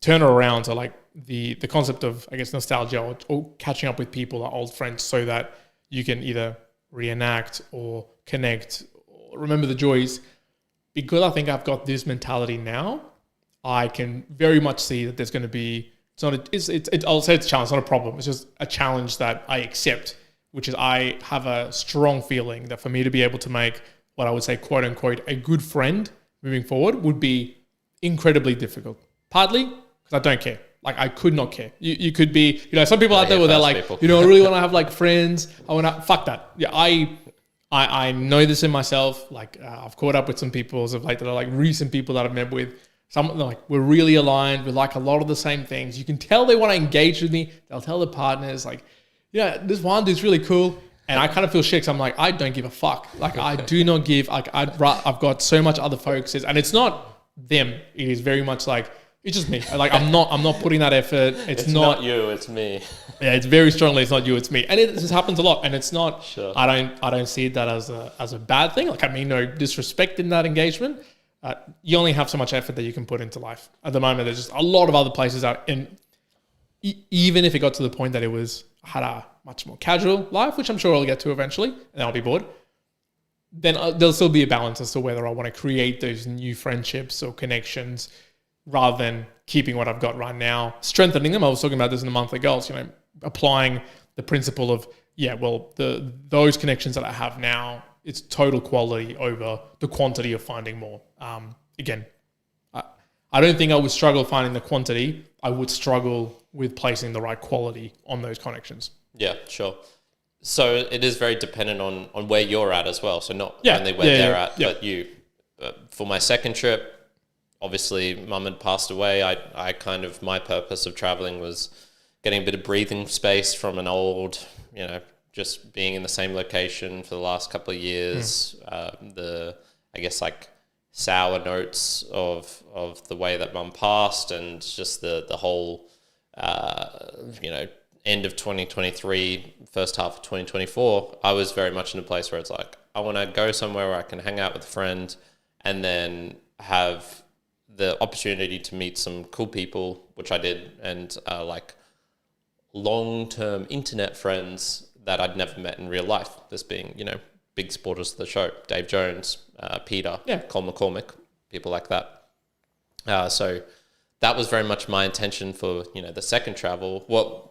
turn it around to like the concept of, I guess, nostalgia or catching up with people, or old friends, so that you can either reenact or connect or remember the joys, because I think I've got this mentality now, I can very much see that there's going to be, I'll say it's a challenge, not a problem. It's just a challenge that I accept, which is I have a strong feeling that for me to be able to make what I would say, quote unquote, a good friend moving forward would be incredibly difficult. Partly because I don't care. Like I could not care. You could be, some people out there where they're like, people. I really want to have like friends. I want to, fuck that. Yeah, I know this in myself. Like I've caught up with some people as of late that are like recent people that I've met with. Some like we're really aligned. We like a lot of the same things. You can tell they want to engage with me. They'll tell their partners like, this one dude's really cool. And I kind of feel shit because I'm like, I don't give a fuck. Like I do not give. Like I've got so much other focuses, and it's not them. It is very much like it's just me. Like I'm not putting that effort. It's not you. It's me. Yeah, it's very strongly. It's not you. It's me, and it just happens a lot. And it's not. Sure. I don't see that as a bad thing. Like I mean, no disrespect in that engagement. You only have so much effort that you can put into life. At the moment, there's just a lot of other places out. And even if it got to the point that I had a much more casual life, which I'm sure I'll get to eventually, and I'll be bored, then there'll still be a balance as to whether I want to create those new friendships or connections rather than keeping what I've got right now, strengthening them. I was talking about this in the monthly goals, applying the principle of, those connections that I have now, it's total quality over the quantity of finding more. Again, I don't think I would struggle finding the quantity. I would struggle with placing the right quality on those connections. Yeah, sure. So it is very dependent on where you're at as well. So not only where they're at, but you. For my second trip, obviously mum had passed away. My purpose of traveling was getting a bit of breathing space from an old, just being in the same location for the last couple of years. Sour notes of the way that mum passed, and just the whole, end of 2023, first half of 2024, I was very much in a place where it's like, I want to go somewhere where I can hang out with a friend and then have the opportunity to meet some cool people, which I did, and long-term internet friends that I'd never met in real life. This being, big supporters of the show, Dave Jones, Peter, Cole McCormick, people like that. So that was very much my intention for, the second travel.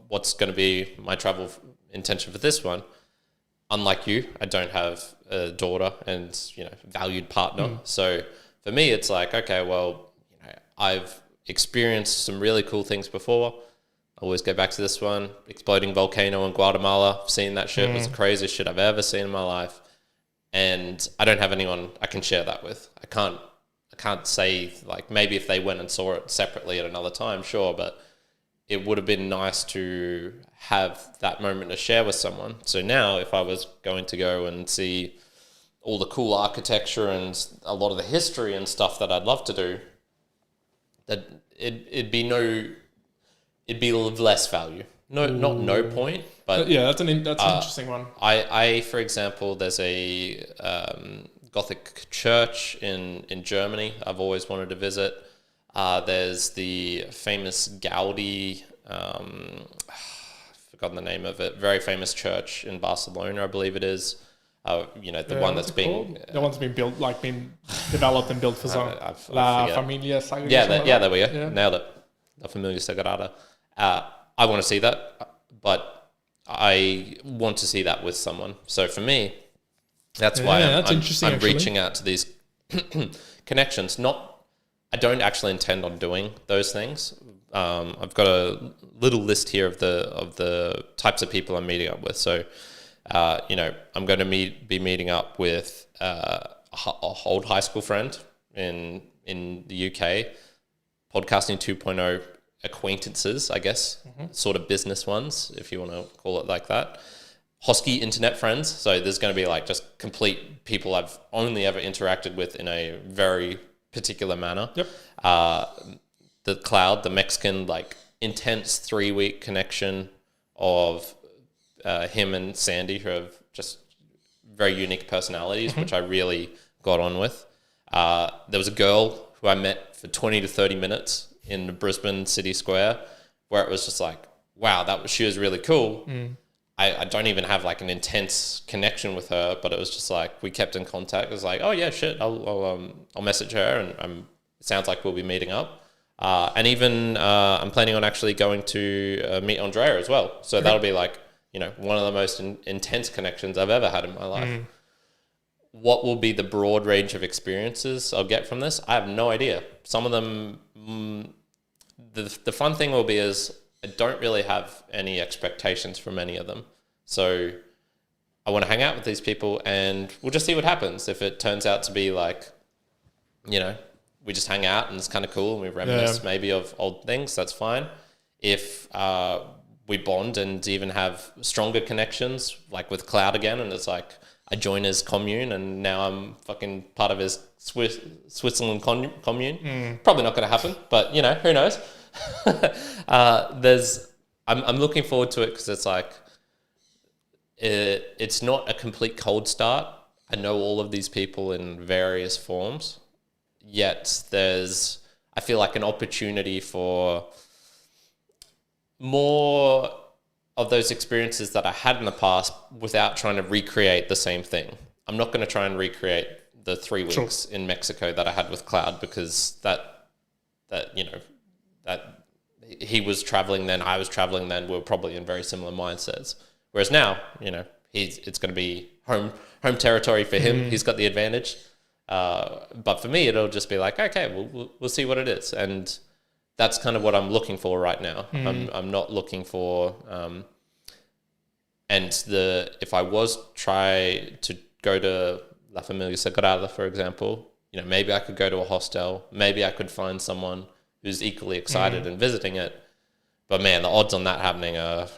What's going to be my travel intention for this one? Unlike you, I don't have a daughter and, valued partner. So for me, it's like, okay, well, I've experienced some really cool things before. I always go back to this one, exploding volcano in Guatemala. Seeing that shit was the craziest shit I've ever seen in my life. And I don't have anyone I can share that with. I can't say, like, maybe if they went and saw it separately at another time, sure, but it would have been nice to have that moment to share with someone. So now if I was going to go and see all the cool architecture and a lot of the history and stuff that I'd love to do, that it'd be of less value. Not no point, but that's an interesting one. I for example, there's a Gothic church in Germany I've always wanted to visit. There's the famous Gaudi, I've forgotten the name of it, very famous church in Barcelona, I believe it is. The one that's been... The one's been built, been developed and built for some... La Familia Sagrada. Yeah, there we go. Yeah. Nailed it. La Familia Sagrada. I want to see that, but I want to see that with someone. So for me, that's why I'm reaching out to these connections. I don't actually intend on doing those things. I've got a little list here of the types of people I'm meeting up with. So, I'm going to be meeting up with an old high school friend in the UK, podcasting 2.0 acquaintances, I guess, sort of business ones, if you want to call it like that. Hosky internet friends. So there's going to be just complete people I've only ever interacted with in a very particular manner. Yep. The Cloud, the Mexican, intense 3-week connection of him and Sandy, who have just very unique personalities, which I really got on with. There was a girl who I met for 20 to 30 minutes in the Brisbane City Square, where it was just like, wow, she was really cool. I don't even have an intense connection with her, but it was just we kept in contact. It was like, oh yeah, shit, I'll message her, and it sounds like we'll be meeting up. And even I'm planning on actually going to meet Andrea as well. So that'll be one of the most intense connections I've ever had in my life. What will be the broad range of experiences I'll get from this? I have no idea. Some of them, the fun thing will be is I don't really have any expectations from any of them. So I want to hang out with these people and we'll just see what happens. If it turns out to be like, you know, we just hang out and it's kind of cool and we reminisce maybe of old things, that's fine. If we bond and even have stronger connections, like with Cloud again, and it's like I join his commune and now I'm fucking part of his Switzerland commune. Probably not going to happen, but you know, who knows? I'm looking forward to it because it's like it's not a complete cold start. I know all of these people in various forms, yet I feel like an opportunity for more of those experiences that I had in the past without trying to recreate the same thing. I'm not going to try and recreate the 3 weeks in Mexico that I had with Cloud because that you know, that he was traveling then, I was traveling then, we were probably in very similar mindsets. Whereas now, you know, it's going to be home territory for him. He's got the advantage. But for me, it'll just be like, okay, we'll see what it is. And that's kind of what I'm looking for right now. I'm not looking for, if I was try to go to La Familia Sagrada, for example, you know, maybe I could go to a hostel, maybe I could find someone who's equally excited and visiting it. But man, the odds on that happening are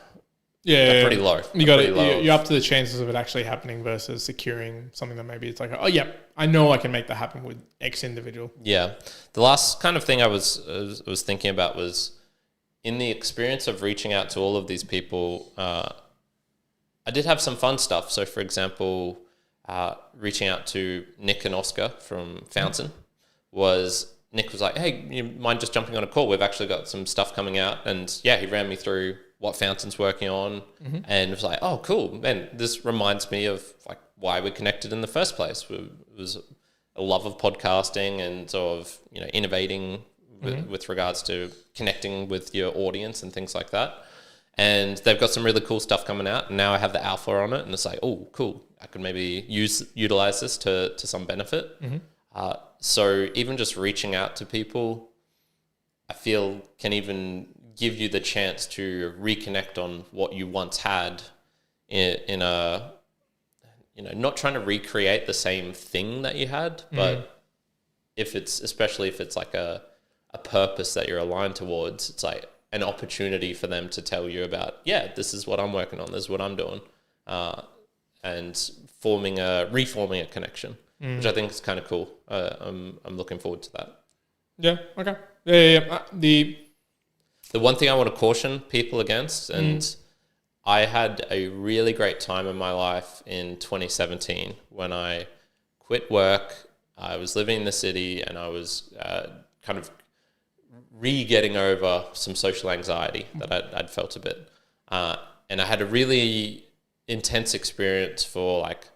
pretty low. You're up to the chances of it actually happening versus securing something that maybe it's like, oh yeah, I know I can make that happen with X individual. Yeah. The last kind of thing I was thinking about was in the experience of reaching out to all of these people, I did have some fun stuff. So for example, reaching out to Nick and Oscar from Fountain Nick was like, hey, you mind just jumping on a call? We've actually got some stuff coming out. And yeah, he ran me through what Fountain's working on and was like, oh, cool. Man, this reminds me of like why we connected in the first place. It was a love of podcasting and sort of, you know, innovating with regards to connecting with your audience and things like that. And they've got some really cool stuff coming out. And now I have the alpha on it and it's like, oh, cool. I could maybe utilize this to some benefit. So even just reaching out to people, I feel can even give you the chance to reconnect on what you once had in a, you know, not trying to recreate the same thing that you had, but especially if it's like a purpose that you're aligned towards, it's like an opportunity for them to tell you about, yeah, this is what I'm working on, this is what I'm doing, and reforming a connection, which I think is kind of cool. I'm looking forward to that. Yeah. Okay. Yeah. The one thing I want to caution people against, and I had a really great time in my life in 2017 when I quit work. I was living in the city and I was kind of getting over some social anxiety that I'd felt a bit. And I had a really intense experience for like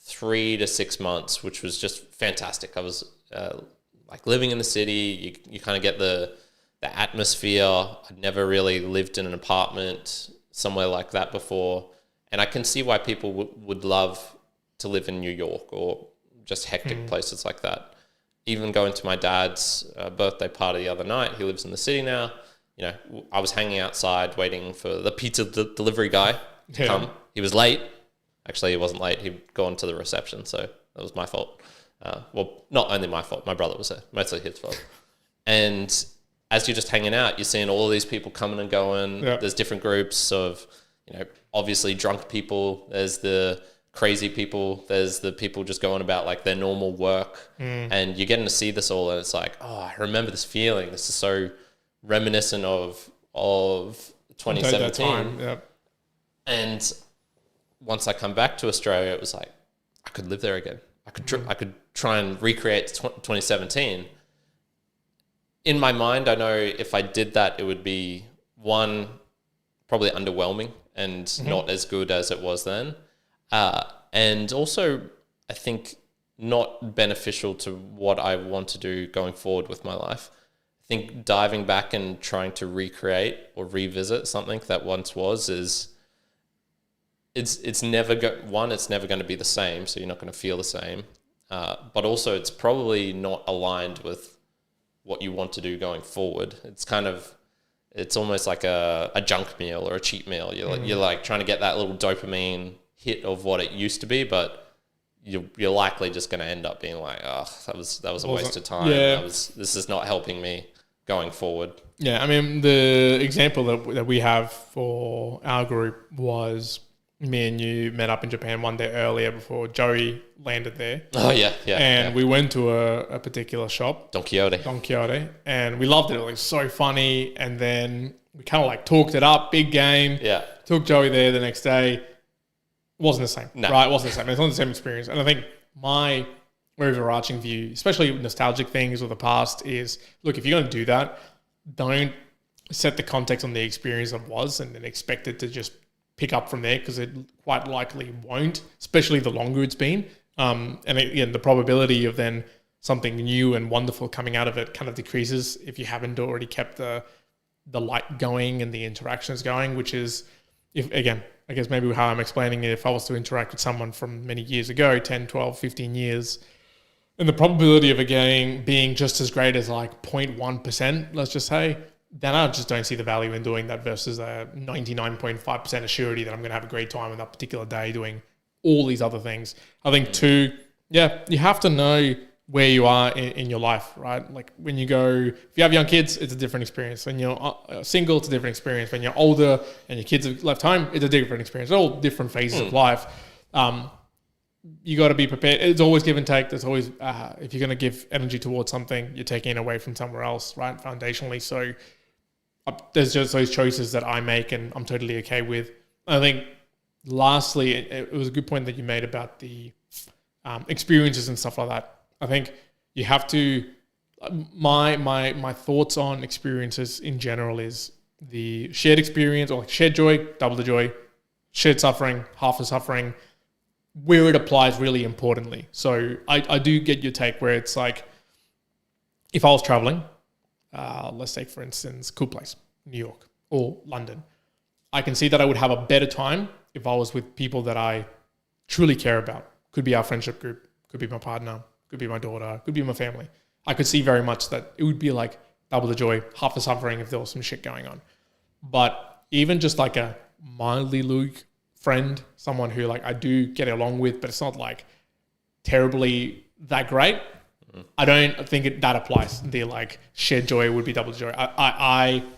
3 to 6 months, which was just fantastic. I was like living in the city. You kind of get the atmosphere. I'd never really lived in an apartment somewhere like that before. And I can see why people would love to live in New York or just hectic places like that. Even going to my dad's birthday party the other night, he lives in the city now. You know, I was hanging outside waiting for the pizza delivery guy to come. He was late. Actually, he wasn't late. He'd gone to the reception, so that was my fault. Well, not only my fault. My brother was there. Mostly his fault. And as you're just hanging out, you're seeing all these people coming and going. Yep. There's different groups of, you know, obviously drunk people. There's the crazy people. There's the people just going about like their normal work. And you're getting to see this all. And it's like, oh, I remember this feeling. This is so reminiscent of 2017. Yep. And once I come back to Australia, it was like, I could live there again. I could try and recreate 2017. In my mind, I know if I did that, it would be one, probably underwhelming and not as good as it was then. And also, I think not beneficial to what I want to do going forward with my life. I think diving back and trying to recreate or revisit something that once was it's never going to be the same, so you're not going to feel the same. But also, it's probably not aligned with what you want to do going forward. It's almost like a junk meal or a cheat meal. You're like trying to get that little dopamine hit of what it used to be, but you're likely just going to end up being like, oh, that was a waste of time. Yeah. This is not helping me going forward. Yeah, I mean, the example that we have for our group was me and you met up in Japan one day earlier before Joey landed there. Oh, yeah. And we went to a particular shop. Don Quixote. And we loved it. It was so funny. And then we kind of like talked it up, big game. Yeah. Took Joey there the next day. Wasn't the same, right? It wasn't the same. It's not the same experience. And I think my overarching view, especially nostalgic things or the past, is, look, if you're going to do that, don't set the context on the experience that was and then expect it to just pick up from there, because it quite likely won't, especially the longer it's been. And again, the probability of then something new and wonderful coming out of it kind of decreases if you haven't already kept the light going and the interactions going, which is, if again, I guess maybe how I'm explaining it, if I was to interact with someone from many years ago, 10, 12, 15 years, and the probability of a game being just as great as like 0.1%, let's just say, then I just don't see the value in doing that versus a 99.5% assurity that I'm going to have a great time on that particular day doing all these other things. I think two, you have to know where you are in your life, right? Like when you go, if you have young kids, it's a different experience. When you're single, it's a different experience. When you're older and your kids have left home, it's a different experience. They're all different phases of life. You got to be prepared. It's always give and take. There's always, if you're going to give energy towards something, you're taking it away from somewhere else, right? Foundationally. So there's just those choices that I make and I'm totally okay with. I think lastly, it was a good point that you made about the experiences and stuff like that. I think you have to, my thoughts on experiences in general is the shared experience, or like shared joy, double the joy, shared suffering, half the suffering, where it applies really importantly. So I do get your take where it's like, if I was traveling, let's take for instance, cool place, New York or London, I can see that I would have a better time if I was with people that I truly care about. Could be our friendship group, could be my partner, could be my daughter, could be my family. I could see very much that it would be like double the joy, half the suffering if there was some shit going on. But even just like a mildly Luke friend, someone who like I do get along with, but it's not like terribly that great, I don't think that applies. The like shared joy would be double the joy.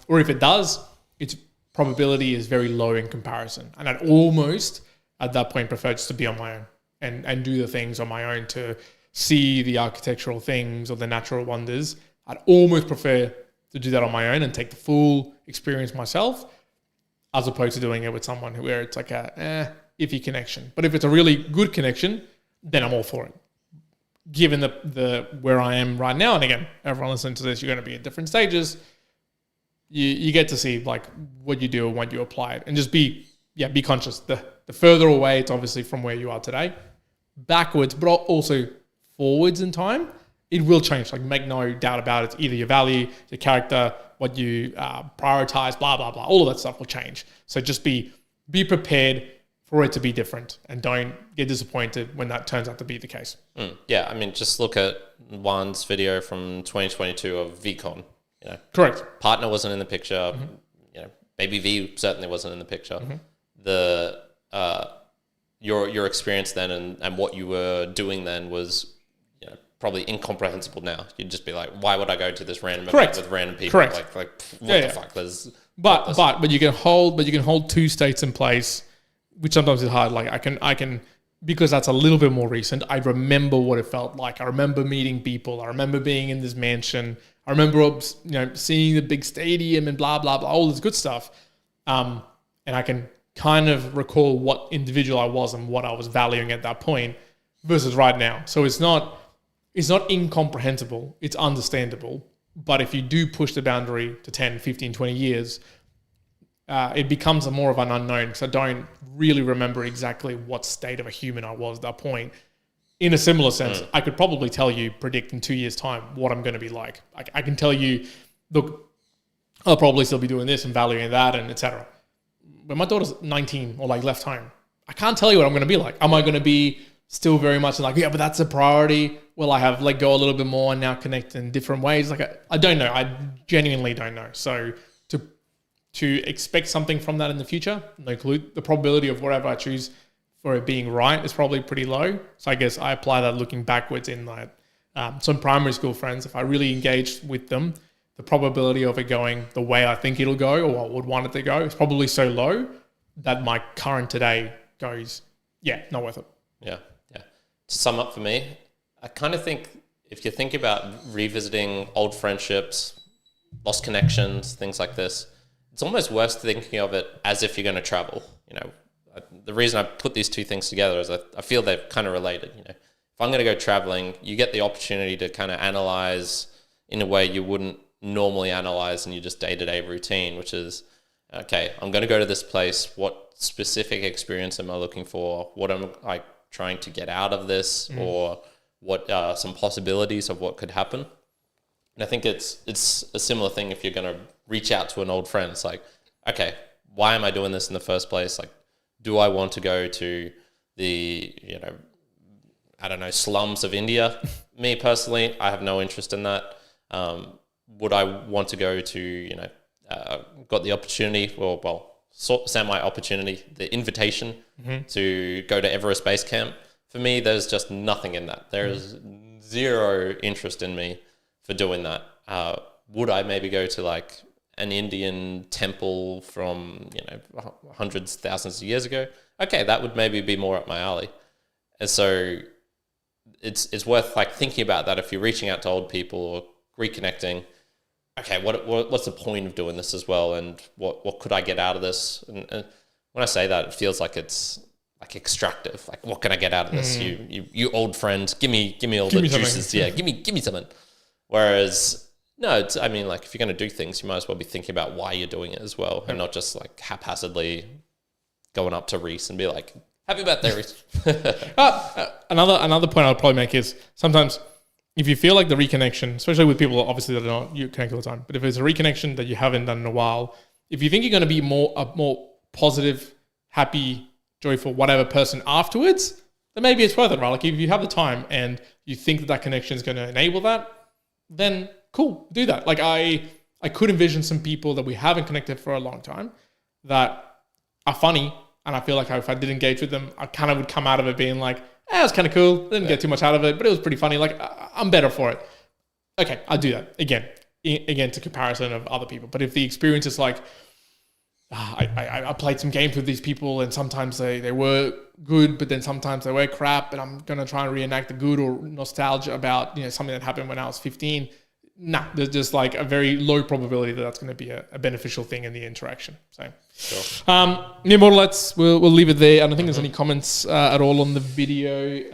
Or if it does, its probability is very low in comparison. And I'd almost at that point prefer just to be on my own and do the things on my own to see the architectural things or the natural wonders. I'd almost prefer to do that on my own and take the full experience myself, as opposed to doing it with someone where it's like a iffy connection. But if it's a really good connection, then I'm all for it. Given the where I am right now, and again, everyone listening to this, you're going to be at different stages. You get to see like what you do and when you apply it, and just be conscious. The further away it's obviously from where you are today, backwards, but also forwards in time, it will change. Like make no doubt about it. It's either your value, your character, what you prioritize, blah blah blah. All of that stuff will change. So just be prepared for it to be different, and don't get disappointed when that turns out to be the case. Yeah, I mean, just look at Juan's video from 2022 of VCon. You know, correct. Partner wasn't in the picture. You know, Baby V certainly wasn't in the picture. The your experience then and what you were doing then was, you know, probably incomprehensible now. You'd just be like, why would I go to this random event with random people? Correct. Like what the fuck? But you can hold two states in place, which sometimes is hard. Like I can because that's a little bit more recent. I remember what it felt like. I remember meeting people. I remember being in this mansion. I remember, seeing the big stadium and blah blah blah, all this good stuff. And I can kind of recall what individual I was and what I was valuing at that point versus right now. So it's not incomprehensible. It's understandable. But if you do push the boundary to 10, 15, 20 years, it becomes more of an unknown, because I don't really remember exactly what state of a human I was at that point. In a similar sense, I could probably predict in 2 years' time what I'm going to be like. I can tell you, look, I'll probably still be doing this and valuing that and etc. When my daughter's 19 or like left home, I can't tell you what I'm going to be like. Am I going to be still very much like, yeah, but that's a priority. Will I have let go a little bit more and now connect in different ways? Like, I don't know. I genuinely don't know. So to expect something from that in the future, no clue. The probability of whatever I choose for it being right is probably pretty low. So I guess I apply that looking backwards in like some primary school friends. If I really engaged with them, the probability of it going the way I think it'll go or I would want it to go is probably so low that my current today goes, yeah, not worth it. Yeah. To sum up for me, I kind of think if you think about revisiting old friendships, lost connections, things like this, it's almost worth thinking of it as if you're going to travel. You know, the reason I put these two things together is I feel they're kind of related. You know, if I'm going to go traveling, you get the opportunity to kind of analyze in a way you wouldn't normally analyze in your just day-to-day routine, which is, okay, I'm going to go to this place. What specific experience am I looking for? What am I trying to get out of this? Or what are some possibilities of what could happen? And I think it's a similar thing if you're going to reach out to an old friend. It's like, okay, why am I doing this in the first place? Like, do I want to go to the, I don't know, slums of India? Me personally, I have no interest in that. Would I want to go to, got the opportunity, semi-opportunity, the invitation to go to Everest Base Camp? For me, there's just nothing in that. There's zero interest in me for doing that. Would I maybe go to like an Indian temple from, hundreds, thousands of years ago? Okay, that would maybe be more up my alley. And so it's worth like thinking about that if you're reaching out to old people or reconnecting. Okay, what's the point of doing this as well? And what could I get out of this? And when I say that, it feels like it's like extractive. Like, what can I get out of this? You old friend, give me all the juices. Something. Yeah, give me something. Whereas, no, if you're going to do things, you might as well be thinking about why you're doing it as well, and not just like haphazardly going up to Reese and be like, happy birthday, Reese. Another point I'll probably make is sometimes if you feel like the reconnection, especially with people obviously that are not you connect all the time, but if it's a reconnection that you haven't done in a while, if you think you're going to be a more positive, happy, joyful, whatever person afterwards, then maybe it's worth it, right? Like if you have the time and you think that connection is going to enable that, then cool, do that. Like I could envision some people that we haven't connected for a long time that are funny, and I feel like if I did engage with them, I kind of would come out of it being like, it was kind of cool. Didn't get too much out of it, but it was pretty funny. Like I'm better for it. Okay, I'll do that again to comparison of other people. But if the experience is like, I played some games with these people and sometimes they were good, but then sometimes they were crap, and I'm going to try and reenact the good or nostalgia about something that happened when I was 15. Nah, there's just like a very low probability that that's going to be a beneficial thing in the interaction. So, sure. Mere Mortal, we'll leave it there. I don't think there's any comments at all on the video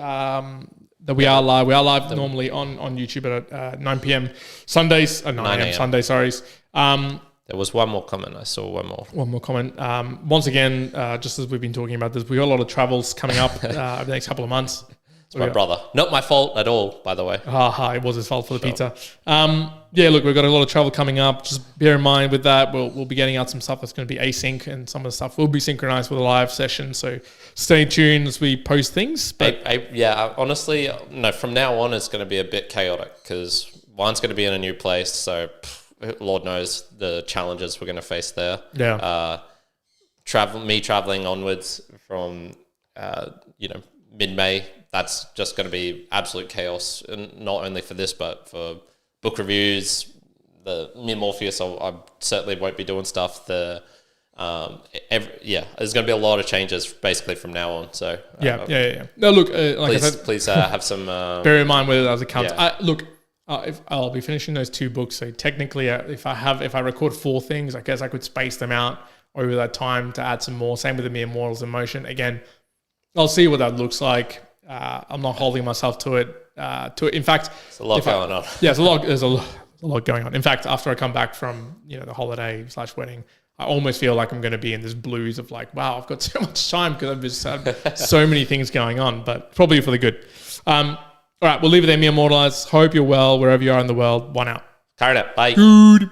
that we are live. We are live normally on YouTube at 9 p.m. Sundays, 9 a.m. Sunday, sorry. There was one more comment. I saw one more. One more comment. Once again, just as we've been talking about this, we got a lot of travels coming up over the next couple of months. It's my brother. Not my fault at all, by the way. It was his fault for the pizza. Look, we've got a lot of travel coming up. Just bear in mind with that, we'll be getting out some stuff that's going to be async, and some of the stuff will be synchronized with a live session. So stay tuned as we post things. But honestly, no, from now on, it's going to be a bit chaotic because Juan's going to be in a new place. So Lord knows the challenges we're going to face there. Yeah. Traveling onwards from, mid-May, that's just going to be absolute chaos, and not only for this, but for book reviews, the Mere Morpheus. I certainly won't be doing stuff. There's going to be a lot of changes basically from now on. So yeah. No, look, please have some. Bear in mind whether that counts. If I'll be finishing those 2 books, so technically, if I record 4 things, I guess I could space them out over that time to add some more. Same with the Mere Mortals in Motion. Again, I'll see what that looks like. I'm not holding myself to it. In fact, there's a lot going on. Yeah, there's a lot going on. In fact, after I come back from the holiday / wedding, I almost feel like I'm going to be in this blues of like, wow, I've got so much time because I've just had so many things going on. But probably for the good. All right, we'll leave it there. Mere Mortals. Hope you're well wherever you are in the world. One out. Carry it. Bye. Good.